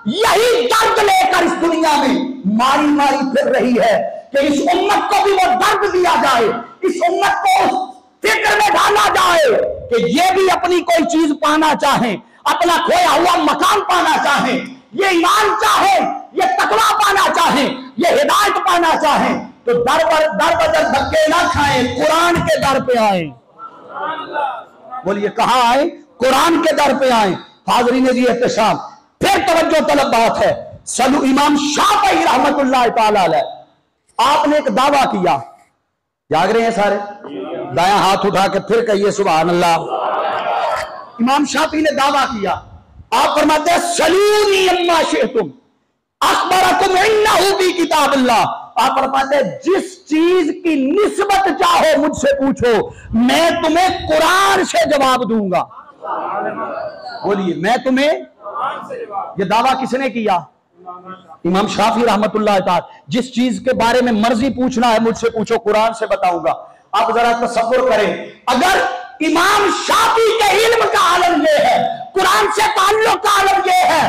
यही दर्द लेकर इस दुनिया में मारी मारी फिर रही है कि इस उम्मत को भी वो दर्द दिया जाए, इस उम्मत को फिक्र में डाला जाए कि ये भी अपनी कोई चीज पाना चाहे, अपना खोया हुआ मकान पाना चाहे, ये ईमान चाहे, ये तकवा पाना चाहे, ये हिदायत पाना चाहे तो दर बदर धक्के ना खाएं, कुरान के दर पे आए। बोलिए, कहां आए? कुरान के दर पे आए। हाज़रीन जी एहतशाम, फिर तवज्जो तलब बात है। सलू इमाम शाफ़ी रहमतुल्लाह तआला अलैह, आपने एक दावा किया, जाग रहे हैं सारे? दायां हाथ उठा के फिर कहिए सुभान अल्लाह। इमाम शाफी ने दावा किया, आप फरमाते हैं सलूनी अम्मा शिअतुम अखबरकुम इन्नहु फी किताबिल्लाह। आप फरमाते हैं जिस चीज की निस्बत चाहो मुझसे पूछो, मैं तुम्हें कुरान से जवाब दूंगा। बोलिए, मैं तुम्हें, ये दावा किसने किया? इमाम शाफी रहमतुल्लाह तआला। जिस चीज के बारे में मर्जी पूछना है मुझसे पूछो, कुरान से बताऊंगा। आप जरा तसव्वुर करें, अगर इमाम शाफी के इल्म का आलम यह है, कुरान से ताल्लुक का आलम यह है,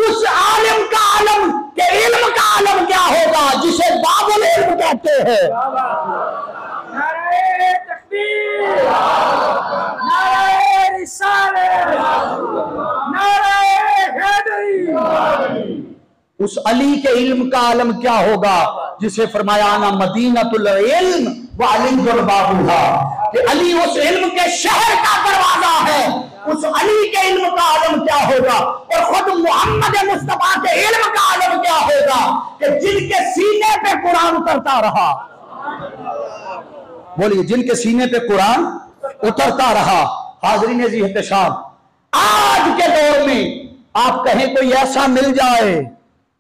उस आलिम का आलम के इल्म का आलम क्या होगा जिसे बाबुल इल्म कहते हैं। नारे तकबीर, नारे रिसालत, नारे हैदरी। उस अली के इल्म का आलम क्या होगा जिसे फरमाया ना मदीनतुल इल्म व अलीयुल बाबुहा, कि अली उस इल्म के शहर का दरवाजा है। उस अली के इल्म का आलम क्या होगा और खुद मोहम्मद मुस्तफा के इल्म का आलम क्या होगा कि जिनके सीने पे कुरान उतरता रहा। बोलिए, जिनके सीने पे कुरान उतरता रहा। हाज़रीन जी एहतशाम, आज के दौर में आप कहें कोई ऐसा मिल जाए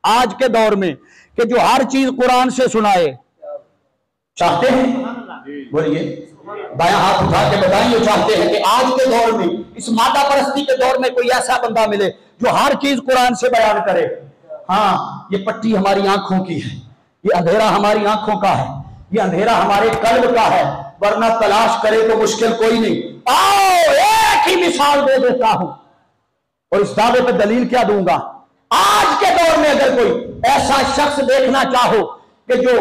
आज के दौर में कि जो हर चीज कुरान से सुनाए, चाहते हैं? बोलिए, बायां हाथ उठा के बताइए, चाहते हैं कि आज के दौर में, इस मादा परस्ती के दौर में कोई ऐसा बंदा मिले जो हर चीज कुरान से बयान करे। हाँ, ये पट्टी हमारी आंखों की है, ये अंधेरा हमारी आंखों का है, ये अंधेरा हमारे कल्ब का है, वरना तलाश करे तो मुश्किल कोई नहीं। आओ एक ही मिसाल दे देता हूं और इस दावे पर दलील क्या दूंगा। आज के दौर में अगर कोई ऐसा शख्स देखना चाहो कि जो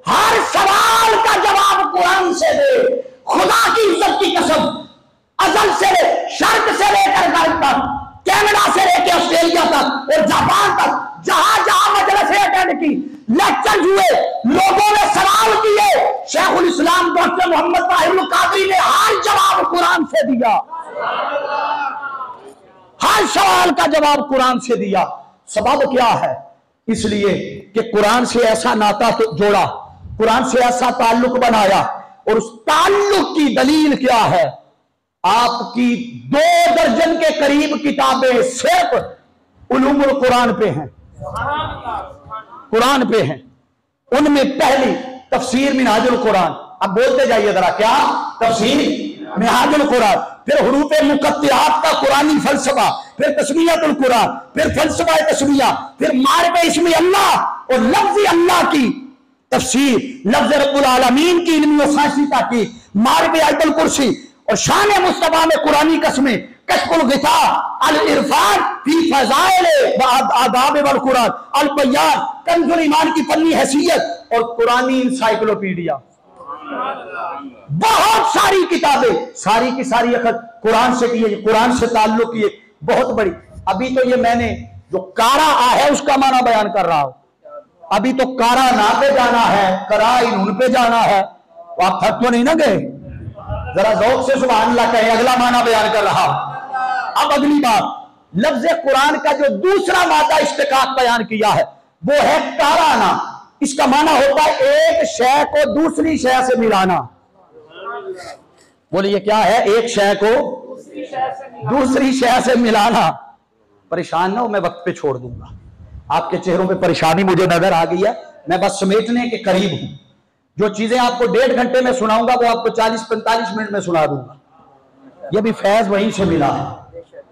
हर सवाल का जवाब कुरान से दे, खुदा की इज्जत की कसम, अजल से शर्क से लेकर गर्म तक, कनाडा से लेकर ऑस्ट्रेलिया तक और जापान तक, जहां जहां मजलिसें अटेंड की, लेक्चर हुए, लोगों ने सवाल किए, शेखुल इस्लाम डॉक्टर मोहम्मद ताहिरुल कादरी ने हर जवाब कुरान से दिया। हर सवाल का जवाब कुरान से दिया। सबब क्या है? इसलिए कि कुरान से ऐसा नाता तो जोड़ा, कुरान से ऐसा ताल्लुक बनाया, और उस ताल्लुक की दलील क्या है? आपकी 2 दर्जन के करीब किताबें सिर्फ उलूमुल कुरान पे हैं, कुरान पे हैं। उनमें पहली तफसीर मिनहाजुल कुरान। अब बोलते जाइए जरा, क्या तफसीर मिनहाजुल कुरान, फिर हुरूफ मुकत्तिआत का कुरानी फलसफा, फिर तस्मीयतुल कुरान, फिर फलसफा तस्मीया, फिर मारिफे इस्मे अल्लाह और लफ्ज़ अल्लाह की तफसीर, लफ्ज़ रब्बुल आलमीन की इल्मी व साइंसिता की, मारिफे आयतुल कुर्सी और शान मुस्तफा में कुरानी कसमें, कश्फुल गिता, अल इरफान फी फज़ाइल व आदाब वल कुरान, अल बयान, कंजुल ईमान की फन्नी हैसियत और कुरानी इंसाइक्लोपीडिया। बहुत सारी किताबें, सारी की सारी अखद कुरान से की है, कुरान से ताल्लुक की है, बहुत बड़ी। अभी तो ये मैंने जो कारा आ है उसका माना बयान कर रहा हूं। अभी तो कारा ना पे जाना है, करा इन्होंने पे जाना है, तो आप थक तो नहीं ना गए? जरा ज़ौक़ से सुभान अल्लाह कहे, अगला माना बयान कर रहा हूं। अब अगली बात, लफ्ज़ कुरान का जो दूसरा मादा इश्तिकाक बयान किया है वो है काराना। इसका माना होता है एक शय को दूसरी शय से मिलाना। बोलिए क्या है? एक शय को दूसरी शय से मिलाना। परेशान ना हो, मैं वक्त पे छोड़ दूंगा। आपके चेहरों पे परेशानी मुझे नजर आ गई है, मैं बस समेटने के करीब हूं। जो चीजें आपको 1.5 घंटे में सुनाऊंगा वो आपको 40-45 मिनट में सुना दूंगा। ये भी फैज वहीं से मिला है,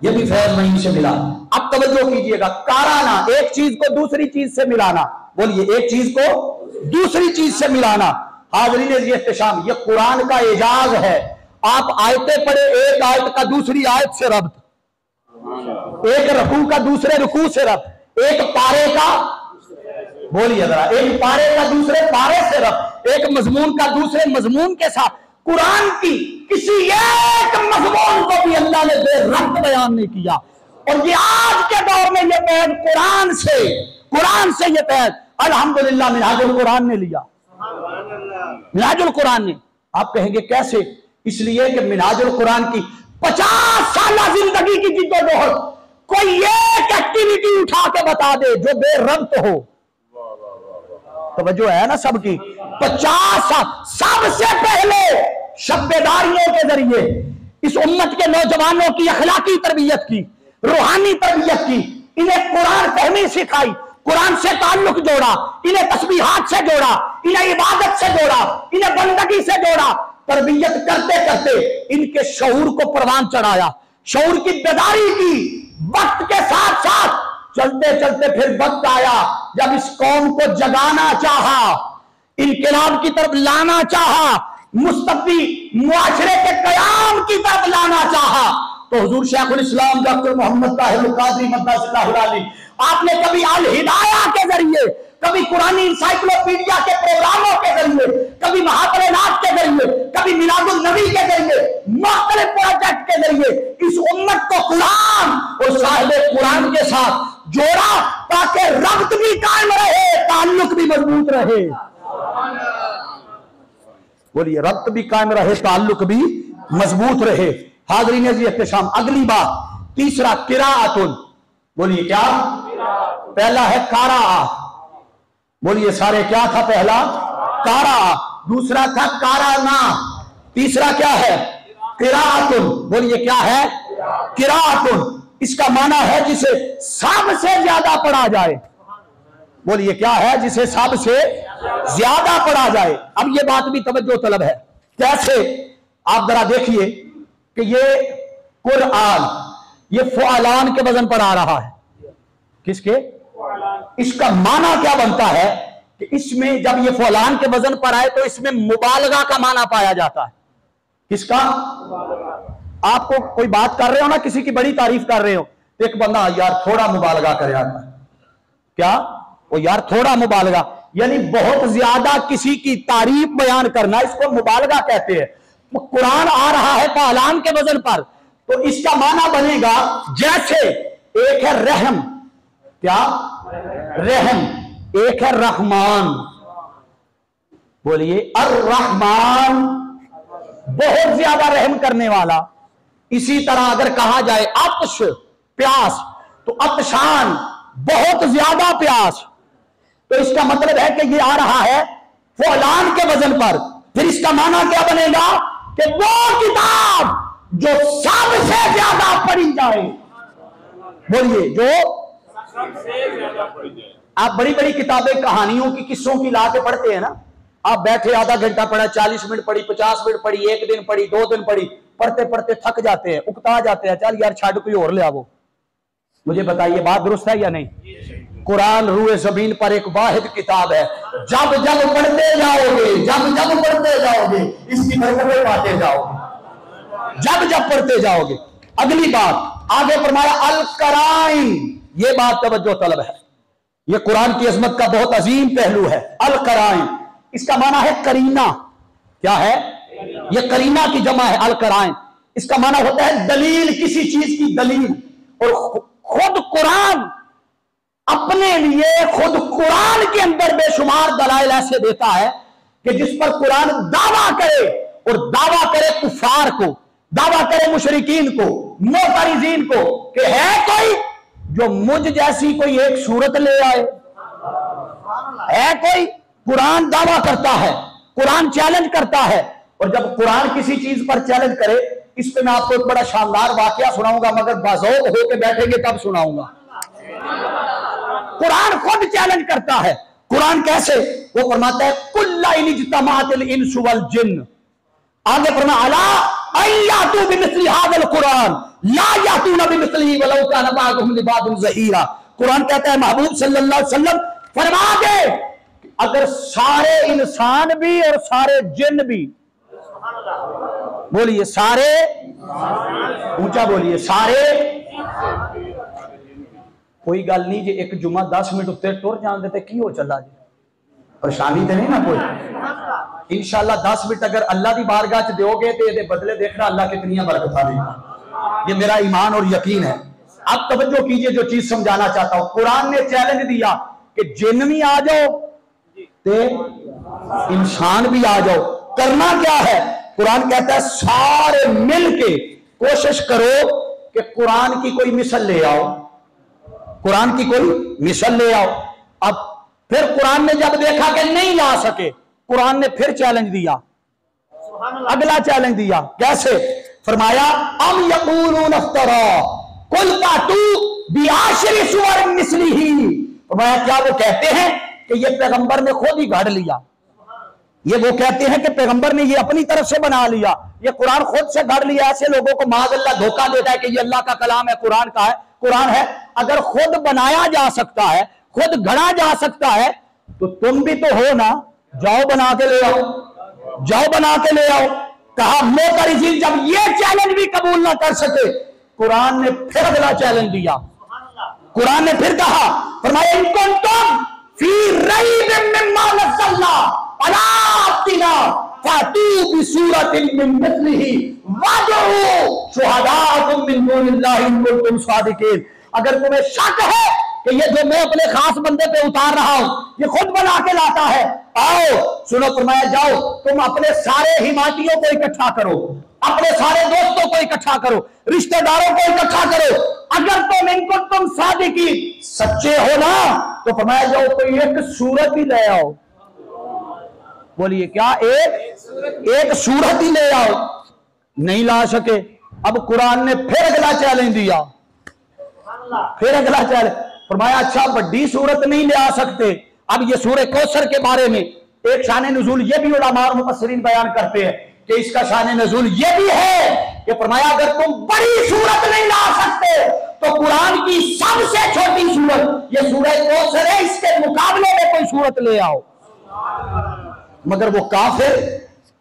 ये भी फैज वहीं से मिला। अब तवज्जो कीजिएगा, काराना, एक चीज को दूसरी चीज से मिलाना। बोलिए, एक चीज को दूसरी चीज से मिलाना। हाज़रीन इख्तिशाम, ये कुरान का एजाज है। आप आयतें पढ़े, एक आयत का दूसरी आयत से रब्त, एक रुकू का दूसरे रुकू से रब्त, एक पारे का, बोलिए जरा, एक पारे का दूसरे पारे से रब्त, एक मजमून का दूसरे मजमून के साथ। कुरान की किसी एक मजमून को भी अल्लाह ने बेरब्त बयान नहीं किया। और ये आज के दौर में ये पैद कुरान से ये पैद अल्हम्दुलिल्लाह मिनहाजुल कुरान ने लिया। मिनहाजुल कुरान ने। आप कहेंगे कैसे? इसलिए कि मिनहाजुल कुरान की 50 साल जिंदगी की जिद्दोजहद कोई एक एक्टिविटी उठा के बता दे जो बेरब्त हो। तवज्जो है ना सबकी? 50 साल सबसे पहले शब्बेदारियों के जरिए इस उम्मत के नौजवानों की अखलाकी तरबियत की, रूहानी तरबियत की, इन्हें कुरान फहमी सिखाई, कुरान से ताल्लुक जोड़ा, इन्हें तस्बीहात से जोड़ा, इन्हें इबादत से जोड़ा, इन्हें बंदगी से जोड़ा। तरबियत करते करते इनके शऊर को परवान चढ़ाया, शऊर की बेदारी की। वक्त के साथ साथ चलते चलते फिर वक्त आया जब इस कौम को जगाना चाहा, इनकलाब की तरफ लाना चाहा, मुस्तक़बी मुआशरे के कयाम की तरफ लाना चाहा, तो हुजूर शेखुल इस्लाम डॉक्टर मोहम्मद ताहिर कादरी मद्दासिल्लाहु अलैहि, आपने कभी अल हिदाया के जरिए, कभी कुरानी इंसाइक्लोपीडिया के प्रोग्रामों के जरिए, कभी महाकलेनात के जरिए, कभी मिलादुल नबी के जरिए, मुख्तलिफ प्रोजेक्ट के जरिए इस उम्मत को कुरान और साहिबे कुरान के साथ जोड़ा ताकि रब्त भी कायम रहे, ताल्लुक भी मजबूत रहे। बोलिए, रब्त भी कायम रहे, ताल्लुक भी मजबूत रहे। हाज़रीन इख्तिशाम, अगली बात, तीसरा किराअतुन। बोलिए क्या? पहला है कारा। बोलिए सारे, क्या था पहला? कारा, दूसरा था काराना, तीसरा क्या है? किराअतुन। बोलिए क्या है? किराअतुन। इसका माना है जिसे सबसे ज्यादा पढ़ा जाए। बोलिए क्या है? जिसे सबसे ज्यादा पढ़ा जाए। अब ये बात भी तवज्जो तलब है। कैसे? आप जरा देखिए कि ये कुरान, ये फ़ुआलान के वजन पर आ रहा है। किसके? इसका माना क्या बनता है कि इसमें जब ये फ़ुआलान के वजन पर आए तो इसमें मुबालगा का माना पाया जाता है। किसका? आपको कोई बात कर रहे हो ना, किसी की बड़ी तारीफ कर रहे हो, एक बंदा यार थोड़ा मुबालगा करे आता है। क्या? वो यार थोड़ा मुबालगा, यानी बहुत ज्यादा किसी की तारीफ बयान करना, इसको मुबालगा कहते हैं। तो कुरान आ रहा है फ़ुआलान के वजन पर, तो इसका माना बनेगा जैसे एक है रहम, क्या? रहम, एक है रहमान। बोलिए अर्रहमान, बहुत ज्यादा रहम करने वाला। इसी तरह अगर कहा जाए अत्श, प्यास, तो अत्शान, बहुत ज्यादा प्यास, तो इसका मतलब है कि ये आ रहा है फ़ुआलान के वजन पर। फिर इसका माना क्या बनेगा कि वो किताब जो सबसे ज्यादा पढ़ी जाए। बोलिए, जो सबसे ज्यादा पढ़ी जाए। आप बड़ी बड़ी किताबें कहानियों की, किस्सों की ला के पढ़ते हैं ना, आप बैठे आधा घंटा पढ़ा, 40 मिनट पढ़ी, 50 मिनट पढ़ी, 1 दिन पढ़ी, 2 दिन पढ़ी, पढ़ते पढ़ते थक जाते हैं, उकता जाते हैं, चल यार छाड़ कोई और ले आवो। मुझे बताइए बात दुरुस्त है या नहीं? कुरान रूए जमीन पर एक वाहिद किताब है, जब जब पढ़ते जाओगे, जब जब पढ़ते जाओगे इसकी बरकतें पाते जाओगे, जब जब पढ़ते जाओगे। अगली बात आगे फरमाया अल कराइन, ये बात तवज्जो तलब है, ये कुरान की अजमत का बहुत अजीम पहलू है। अल कराइन इसका माना है करीना। क्या है? ये करीना की जमा है अल कराइन। इसका माना होता है दलील, किसी चीज की दलील। और खुद कुरान अपने लिए, खुद कुरान के अंदर बेशुमार दलाइल ऐसे देता है कि जिस पर कुरान दावा करे, और दावा करे कुफार को, दावा करे मुशरिकीन को, मोतरिजीन को, कि है कोई जो मुझ जैसी कोई एक सूरत ले आए। है कोई? कुरान दावा करता है, कुरान चैलेंज करता है। और जब कुरान किसी चीज पर चैलेंज करे, इस पे मैं आपको एक बड़ा शानदार वाकया सुनाऊंगा, मगर बाज़ौक़ होके बैठेंगे तब सुनाऊंगा। कुरान खुद चैलेंज करता है। कुरान कैसे? वो फरमाता है कुल्ला इन इज्तमाअतिल इंसु वल जिन्न, आगे फरमाया अला अय्यातू बिमिस्ली हाज़िल कुरान ला यातूना बिमिस्लिही वलौ काना बाअदुहुम लिबादिन ज़हीरा। कुरान कहता है महबूब सल्लल्लाहु अलैहि वसल्लम फरमा दे, अगर सारे इंसान भी और सारे जिन्न भी, बोलिए सारे, ऊंचा बोलिए सारे, कोई गल नहीं जी, एक जुमा 10 मिनट उत्ते टुर जान देते की हो चला जी, परेशानी तो नहीं ना कोई। इंशाअल्लाह 10 मिनट अगर अल्लाह की बारगाह च दोगे तो ये बदले देखना अल्लाह कितनी बरकत देगा। ये मेरा ईमान और यकीन है। अब तवज्जो कीजिए, जो चीज समझाना चाहता हूं। कुरान ने चैलेंज दिया कि जिन्न भी आ जाओ ते इंसान भी आ जाओ। करना क्या है? कुरान कहता है सारे मिलके कोशिश करो कि कुरान की कोई मिसल ले आओ, कुरान की कोई मिसल ले आओ। अब फिर कुरान ने जब देखा कि नहीं ला सके, कुरान ने फिर चैलेंज दिया, अगला चैलेंज दिया। कैसे? फरमाया अम यक़ूलून इफ्तरा कुल फातू बिआशरि सुवर मिस्लिही। फरमाया क्या वो कहते हैं कि ये पैगंबर ने खुद ही गढ़ लिया, ये वो कहते हैं कि पैगंबर ने ये अपनी तरफ से बना लिया, ये कुरान खुद से गढ़ लिया। ऐसे लोगों को माज़अल्लाह धोखा देता है कि ये अल्लाह का कलाम है, कुरान का है, कुरान है। अगर खुद बनाया जा सकता है, खुद गढ़ा जा सकता है, तो तुम भी तो हो ना, जाओ बना के ले आओ, जाओ बना के ले आओ। कहा मोतरिजीन जब ये चैलेंज भी कबूल ना कर सके, कुरान ने फिर अगला चैलेंज दिया। कुरान ने फिर कहा, फरमाया इन कुंतुम फी रैबिम मिम्मा नज़्ज़लना अला अब्दिना फातू बिसूरतिन मिन मिस्लिही वदऊ शुहदाअकुम मिन दूनिल्लाहि इन कुंतुम सादिकीन। अगर तुम्हें शक है कि ये जो मैं अपने खास बंदे पे उतार रहा हूं ये खुद बना के लाता है, आओ सुनो। फरमाया जाओ तुम अपने सारे हिमायतियों को इकट्ठा करो, अपने सारे दोस्तों को इकट्ठा करो, रिश्तेदारों को इकट्ठा करो। अगर तुम सादिकी सच्चे हो ना, तो फरमाया जाओ कोई एक सूरत ही ले आओ। बोलिए क्या? एक सूरत ही ले आओ। नहीं ला सके, अब कुरान ने फिर अगला चैलेंज दिया, फिर अगला चैलेंज। फरमाया अच्छा बड़ी सूरत नहीं ले आ सकते। अब ये सूरह कौसर के बारे में एक शान नुज़ूल ये भी उलमा और मुफस्सिरीन बयान करते हैं कि इसका शान नुज़ूल ये भी है कि फरमाया अगर तुम बड़ी सूरत नहीं ला सकते तो कुरान की सबसे छोटी सूरत ये सूरह कौसर है, इसके मुकाबले में कोई सूरत ले आओ। मगर वो काफिर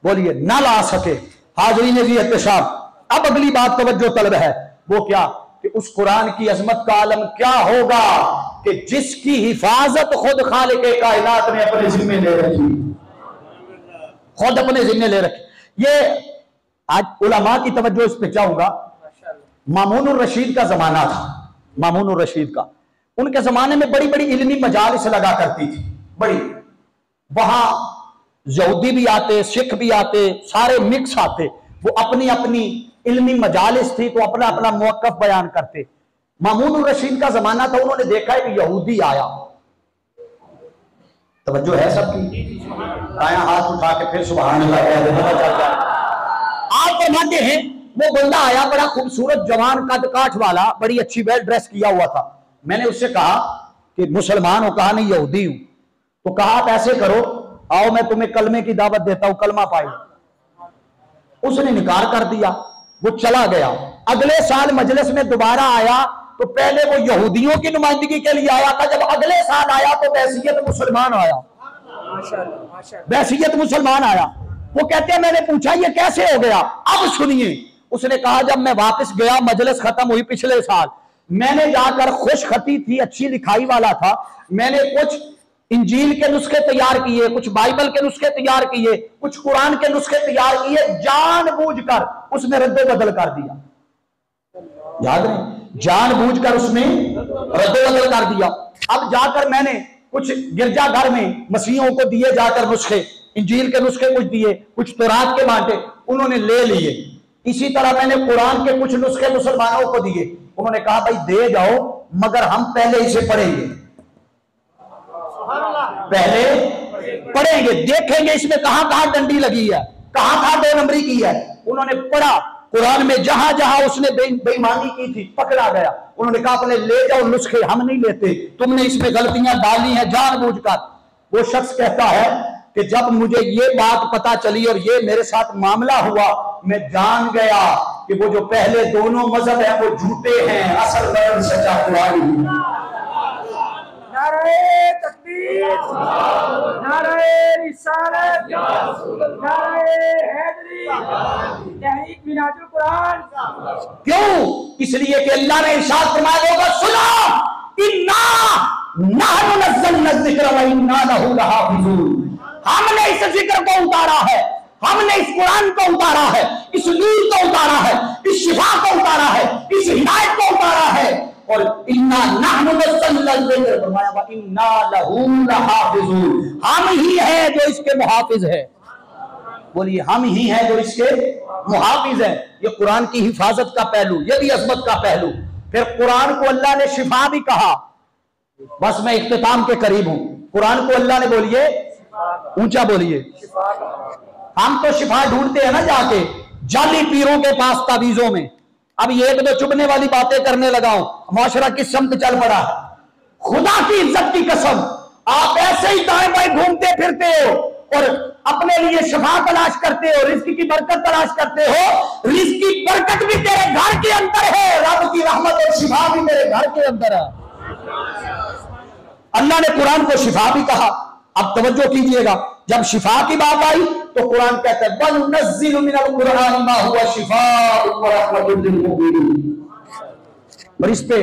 बोलिए ना ला सके। हाज़रीन जी एहतशाम, अब अगली बात तवज्जो तलब है, वो क्या कि उस कुरान की अजमत का आलम क्या होगा कि जिसकी हिफाजत खुद खालिक कायनात ने अपने जिम्मे ले रखी, खुद अपने जिम्मे ले रखी। ये आज उलमा की तवज्जो इस पे चाहूंगा। मामून रशीद का जमाना था, मामून रशीद का, उनके जमाने में बड़ी बड़ी इल्मी मजालिस लगा करती थी, बड़ी। वहां यहूदी भी आते, सिख भी आते, सारे मिक्स आते। वो अपनी अपनी इल्मी मजालिस थी तो अपना अपना मौक़िफ़ बयान करते। मामून रशीद का जमाना था, उन्होंने देखा है कि यहूदी आया। तवज्जो है सबकी? दायां हाथ उठा के फिर सुभान अल्लाह कह देना। आप फरमाते हैं वो बंदा आया, बड़ा खूबसूरत जवान कद काठ वाला, बड़ी अच्छी वेल ड्रेस किया हुआ था। मैंने उससे कहा कि मुसलमान हो? कहा नहीं, यहूदी हूं। तो कहा आप ऐसे करो, आओ मैं तुम्हें कलमे की दावत देता हूं, कलमा पाए। उसने इनकार कर दिया, वो चला गया। अगले साल मजलिस में दोबारा आया तो पहले वो यहूदियों की नुमाइंदगी के लिए आया था, जब अगले साल आया तो बैसियत मुसलमान आया। बैसियत मुसलमान आया। वो कहते हैं मैंने पूछा ये कैसे हो गया? अब सुनिए, उसने कहा जब मैं वापस गया, मजलिस खत्म हुई पिछले साल, मैंने जाकर खुशखती थी, अच्छी लिखाई वाला था, मैंने कुछ इंजील के नुस्खे तैयार किए, कुछ बाइबल के नुस्खे तैयार किए, कुछ कुरान के नुस्खे तैयार किए, जानबूझकर उसमें रद्दो बदल कर दिया। याद नहीं, जानबूझकर उसमें रद्दो बदल कर दिया। अब जाकर मैंने कुछ गिरजाघर में मसीहों को दिए, जाकर नुस्खे, इंजील के नुस्खे कुछ दिए, कुछ तौरात के बांटे, उन्होंने ले लिए। इसी तरह मैंने कुरान के कुछ नुस्खे मुसलमानों को दिए, उन्होंने कहा भाई दे जाओ, मगर हम पहले इसे पढ़ेंगे, पहले पढ़ेंगे, देखेंगे इसमें कहां कहां डंडी लगी है, कहां कहां 2 नंबरी की है। उन्होंने पढ़ा, कुरान में जहां जहां उसने बेईमानी की थी पकड़ा गया। उन्होंने कहा अपने ले जाओ नुस्खे, हम नहीं लेते, तुमने इसमें गलतियां डाली हैं जानबूझकर। वो शख्स कहता है कि जब मुझे ये बात पता चली और ये मेरे साथ मामला हुआ, मैं जान गया कि वो जो पहले दोनों मजहब है वो झूठे हैं, असल में सच्चा कुरान है। नारे तकबीर, नारे रिसालत, नारे हैदरी, तहरीक मिनाजुल कुरान। क्यों? इसलिए कि अल्लाह ने इरशाद फरमाया होगा, सुनो, इन्ना नहनु नज़्ज़लना ज़िक्र व इन्ना लहू लहाफ़िज़ून। हमने इस जिक्र को उतारा है, हमने इस कुरान को उतारा है, इस नूर को उतारा है, इस शिफा को उतारा है, इस हिदायत को उतारा है, और इन्ना नहनु नज़्ज़लना ज़िक्र फरमाया व इन्ना लहू लहाफ़िज़ून। हम ही है जो इसके मुहाफिज है। बोलिए, हम ही है जो इसके मुहाफिज है। ये कुरान की हिफाजत का पहलू, ये भी अजमत का पहलू। फिर कुरान को अल्लाह ने शिफा भी कहा। बस मैं इख्तिताम के करीब हूं। कुरान को अल्लाह ने, बोलिए ऊंचा बोलिए, हम तो शिफा ढूंढते हैं ना जाके जाली पीरों के पास तावीजों में। अब ये एक दो चुभने वाली बातें करने लगा हूं, माशरा किस समत चल पड़ा है। खुदा की इज्जत की कसम, आप ऐसे ही दाएं बाएं घूमते फिरते हो और अपने लिए शिफा तलाश करते हो, रिस्क की बरकत तलाश करते हो। रिस्क की बरकत भी तेरे घर के अंदर है, रब की रहमत और शिफा भी तेरे घर के अंदर है। अल्लाह ने कुरान को शिफा भी कहा। अब तवज्जो कीजिएगा, जब शिफा की बात आई तो कुरान कहता है बल नज़्ज़िलु मिनल कुरान मा हुवा शिफाउन व रहमतुल लिल मुमिनीन। और इस पे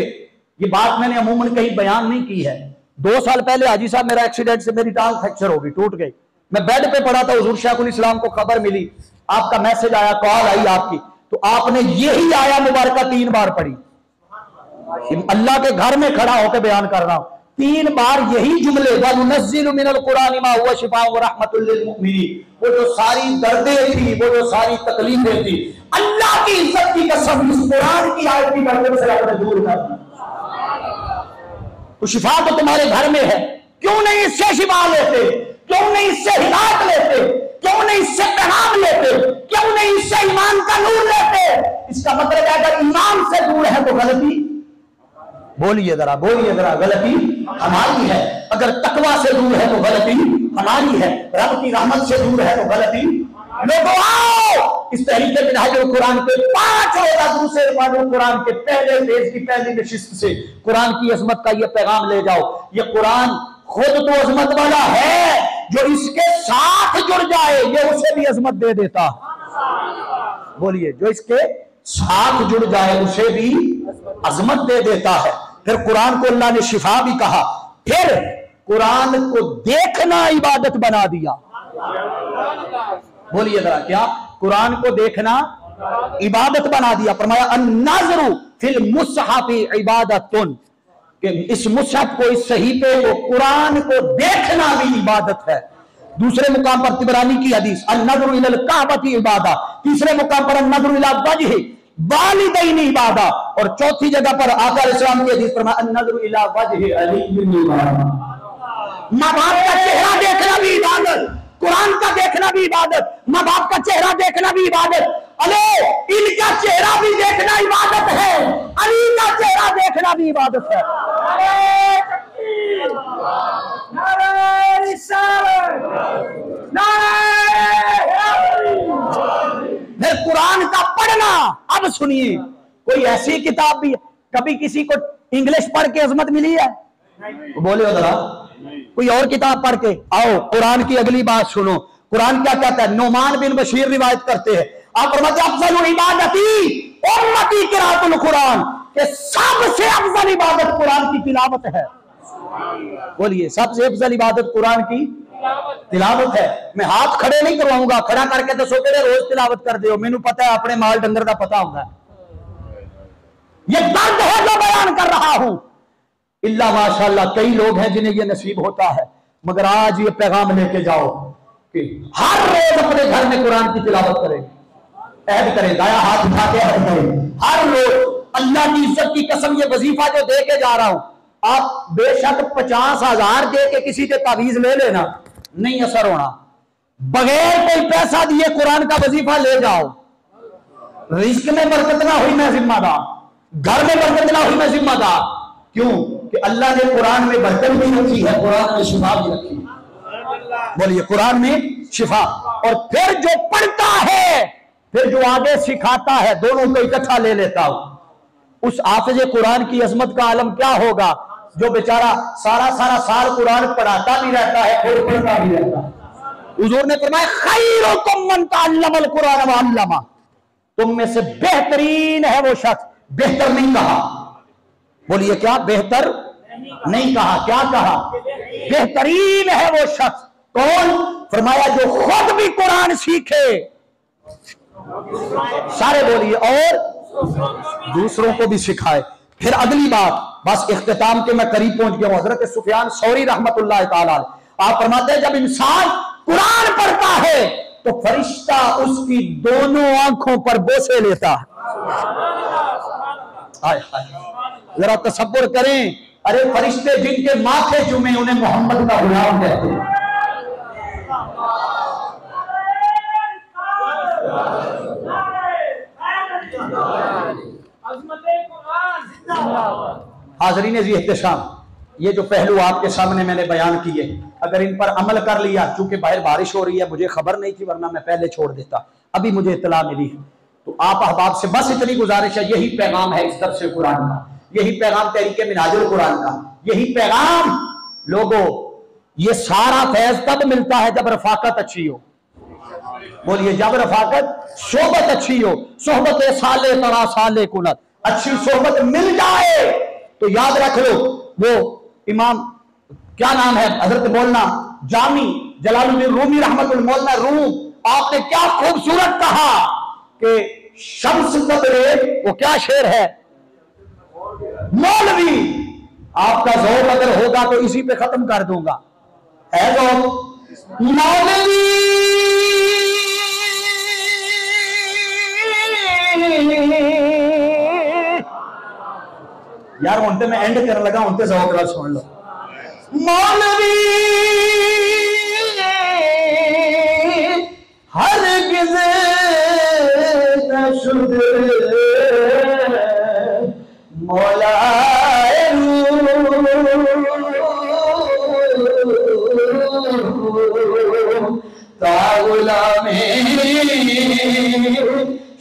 ये बात मैंने अमूमन कहीं बयान नहीं की है। 2 साल पहले हाजी साहब मेरा एक्सीडेंट से मेरी टांग फ्रैक्चर हो गई, टूट गई। मैं बेड पे पड़ा था, हुजूर शेखुल इस्लाम को खबर मिली, आपका मैसेज आया, कॉल आई आपकी, तो आपने यही आया मुबारका 3 बार पढ़ी। अल्लाह के घर में खड़ा होकर बयान कर रहा हूं, 3 बार यही जुमले, वनुनज़्ज़िलु मिनल कुरानि मा हुवा शिफाउन व रहमतुल लिल मुमिनीन। वो जो सारी दर्दें थी, वो जो सारी तकलीफें थी, अल्लाह की इज्जत की कसम इस कुरान की आयत की बरकत से आपने दूर कर दी। तो शिफा तो तुम्हारे घर में है, क्यों नहीं इससे शिफा लेते? क्यों नहीं इससे हिदायत लेते? क्यों नहीं इससे पैगाम लेते? क्यों नहीं इससे ईमान का नूर लेते? इसका मतलब है अगर ईमान से दूर है तो गलती, बोलिए जरा, बोलिए जरा, गलती हमारी है। अगर तकवा से दूर है तो गलती हमारी है। रब की रहमत से दूर है तो गलती। लोगों आओ इस तहरीके मिनहाजुल कुरान के 5 रोजा दूसरे कुरान के पहले पेज की पहली नशिस्त से कुरान की अजमत का ये पैगाम ले जाओ। ये कुरान खुद तो अजमत वाला है, जो इसके साथ जुड़ जाए ये उसे भी अजमत दे देता। बोलिए, जो इसके साथ जुड़ जाए उसे भी अजमत दे देता है। फिर कुरान को अल्लाह ने शिफा भी कहा। फिर कुरान को देखना इबादत बना दिया। बोलिए जरा, क्या? कुरान को देखना इबादत बना दिया। फरमाया अन्नाज़रु फिल मुसहफ़ि इबादतुन, कि इस मुसहफ को, इस सहीफे को, कुरान को देखना भी इबादत है। दूसरे मुकाम पर तिबरानी की हदीस अन्नज़रु इलल काबती इबादा, तीसरे मुकाम पर अन्नज़रु इला वजहि वालिदैन इबादा, और चौथी जगह पर आका अलैहिस्सलाम की हदीस फरमाया अन्नज़रु इला वजहि अली इबादा। माँ बाप का चेहरा देखना भी इबादत, कुरान का देखना भी इबादत, माँ बाप का चेहरा देखना भी इबादत, अरे इनका चेहरा भी देखना इबादत है, अली का चेहरा देखना भी इबादत है। नारे तकबीर, नारे रिसालत, नारे हैदरी। फिर कुरान का पढ़ना। अब सुनिए, कोई ऐसी किताब भी, कभी किसी को इंग्लिश पढ़ के अजमत मिली है? बोले जरा, कोई और किताब पढ़ के आओ। कुरान की अगली बात सुनो, कुरान क्या कहता है? नोमान बिन बशीर रिवायत करते हैं, आप फरमाते हैं अफजल इबादती उम्मती किराअतुल कुरान, कि सबसे अफजल इबादत कुरान की तिलावत है। बोलिए, सबसे अफजल इबादत कुरान की तिलावत है। मैं हाथ खड़े नहीं करवाऊंगा, खड़ा करके तो सोचे रोज तिलावत कर दो, मैनू पता है अपने माल डंगर का पता होगा। ये दर्द है जो बयान कर रहा हूं। इल्ला माशाअल्लाह कई लोग हैं जिन्हें ये नसीब होता है, मगर आज ये पैगाम लेके जाओ कि हर रोज अपने घर में कुरान की तिलावत करें, ऐड करें, दाया हाथ उठा के ऐड करें हर रोज। अल्लाह की इज्जत की कसम, ये वजीफा जो दे के जा रहा हूं, आप बेशक 50,000 दे के किसी के तावीज ले लेना, नहीं असर होना। बगैर कोई पैसा दिए कुरान का वजीफा ले जाओ। रिस्क में बरकत ना हुई मैं जिम्मेदार, घर में बरकत ना हुई मैं जिम्मेदार। क्यों? कि अल्लाह ने कुरान में बरकत भी रखी है, कुरान में शिफा भी रखी है। बोलिए, कुरान में शिफा। और फिर जो पढ़ता है, फिर जो आगे सिखाता है, दोनों को इकट्ठा ले लेता हूं। उस हाफिज कुरान की अजमत का आलम क्या होगा, जो बेचारा सारा साल कुरान पढ़ाता भी रहता है और पढ़ता भी रहता है। हुजूर ने फरमाया खैरुकुम मन तअल्लमल कुरान व अल्लमा, तुम में से बेहतरीन है वो शख्स। बेहतर नहीं कहा, बोलिए क्या? बेहतर नहीं कहा, क्या कहा? बेहतरीन है वो शख्स। कौन? फरमाया जो खुद भी कुरान सीखे, सारे बोलिए, और दूसरों को भी सिखाए। फिर अगली बात, बस इख्तिताम के मैं करीब पहुंच गया हूं। हजरत सुफियान सौरी रहमतुल्लाह ताला आप फरमाते हैं, जब इंसान कुरान पढ़ता है तो फरिश्ता उसकी दोनों आंखों पर बोसे लेता है। जरा तसव्वुर करें, अरे फरिश्ते जिनके माथे चूमे उन्हें मोहम्मद का गुलाम कहते हैं। हाज़रीन एहतशाम, ये जो पहलू आपके सामने मैंने बयान किए, अगर इन पर अमल कर लिया, चूंकि बाहर बारिश हो रही है, मुझे खबर नहीं थी वरना मैं पहले छोड़ देता, अभी मुझे इत्तला मिली है, तो आप अहबाब से बस इतनी गुजारिश है, यही पैगाम है इस दर्स कुरान का, यही पैगाम तहरीके मिनाजुल कुरान का, यही पैगाम लोगों। ये सारा फैज तब मिलता है जब रफाकत अच्छी हो। बोलिए, जब रफाकत, सोहबत अच्छी हो, सोहबत साले तरा साले कुनत, अच्छी सोहबत मिल जाए तो याद रख लो, वो इमाम क्या नाम है, हजरत मौलाना जामी जलालुद्दीन रूमी रहमतुल मौलाना रूम, आपने क्या खूबसूरत कहा कि शम्स कदरे, वो क्या शेर है, मौलवी। आपका ज़ौक़ अगर होगा तो इसी पे खत्म कर दूंगा, है ज़ौक़ मौलवी यार, उनते मैं एंड करने लगा, उनते ज़ौक़ का सुन लो। मौलवी हरगिज़ नशुद मौलाए तागुला में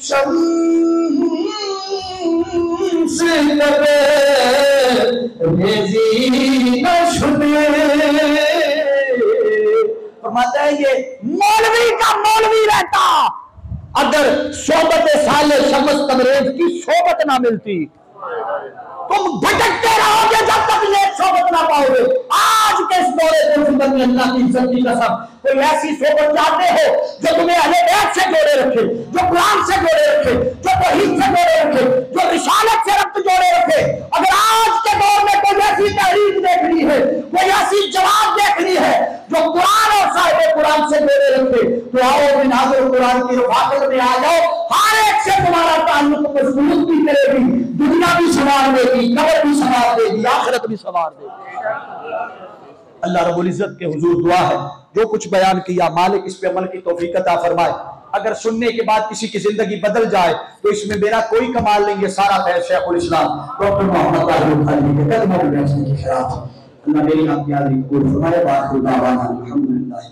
शम्स नबे फरमाता है ये मौलवी का मौलवी रहता अगर सोबत साले शम्स तबरेज की सोबत ना मिलती। तुम भटकते रहोगे जब तक ये सोबत ना पाओगे। आज के इस दौरे में अल्लाह की इज्जत की कसम, कोई ऐसी सोबत चाहते हो जो तुम्हें अहले बैत से जोड़े रखे, जो कुरान से जोड़े रखे, जो तौहीद से जोड़े रखे, जो रिसालत से रब्त जोड़े रखे। अगर आज के दौर में कोई ऐसी तहरीक देखनी है, कोई ऐसी जवाब देखनी है जो कुरान और साहिब कुरान से जोड़े रखे, तो आओ मिनाजुल कुरान की रफाकत में आ जाओ। हर एक से तुम्हारा ताल्लुक मजबूत भी करेगी, दुनिया भी संवार देगी, कब्र भी संवार देगी, आखिरत भी संवार देगी। अल्लाह रब्बुल इज्जत के हुजूर दुआ है जो कुछ बयान किया मालिक इस पे अमल की तौफीक अता फरमाए। अगर सुनने के बाद किसी की जिंदगी बदल जाए तो इसमें मेरा कोई कमाल नहीं है, सारा खैर शेखुल इस्लाम डॉक्टर मोहम्मद ताहिर खालिदी के कदमों में बैठने की खैरात। अल्लाह मेरी आपकी हाजिरी कबूल फरमाए। बाखिर दावाना अल्हम्दुलिल्लाह।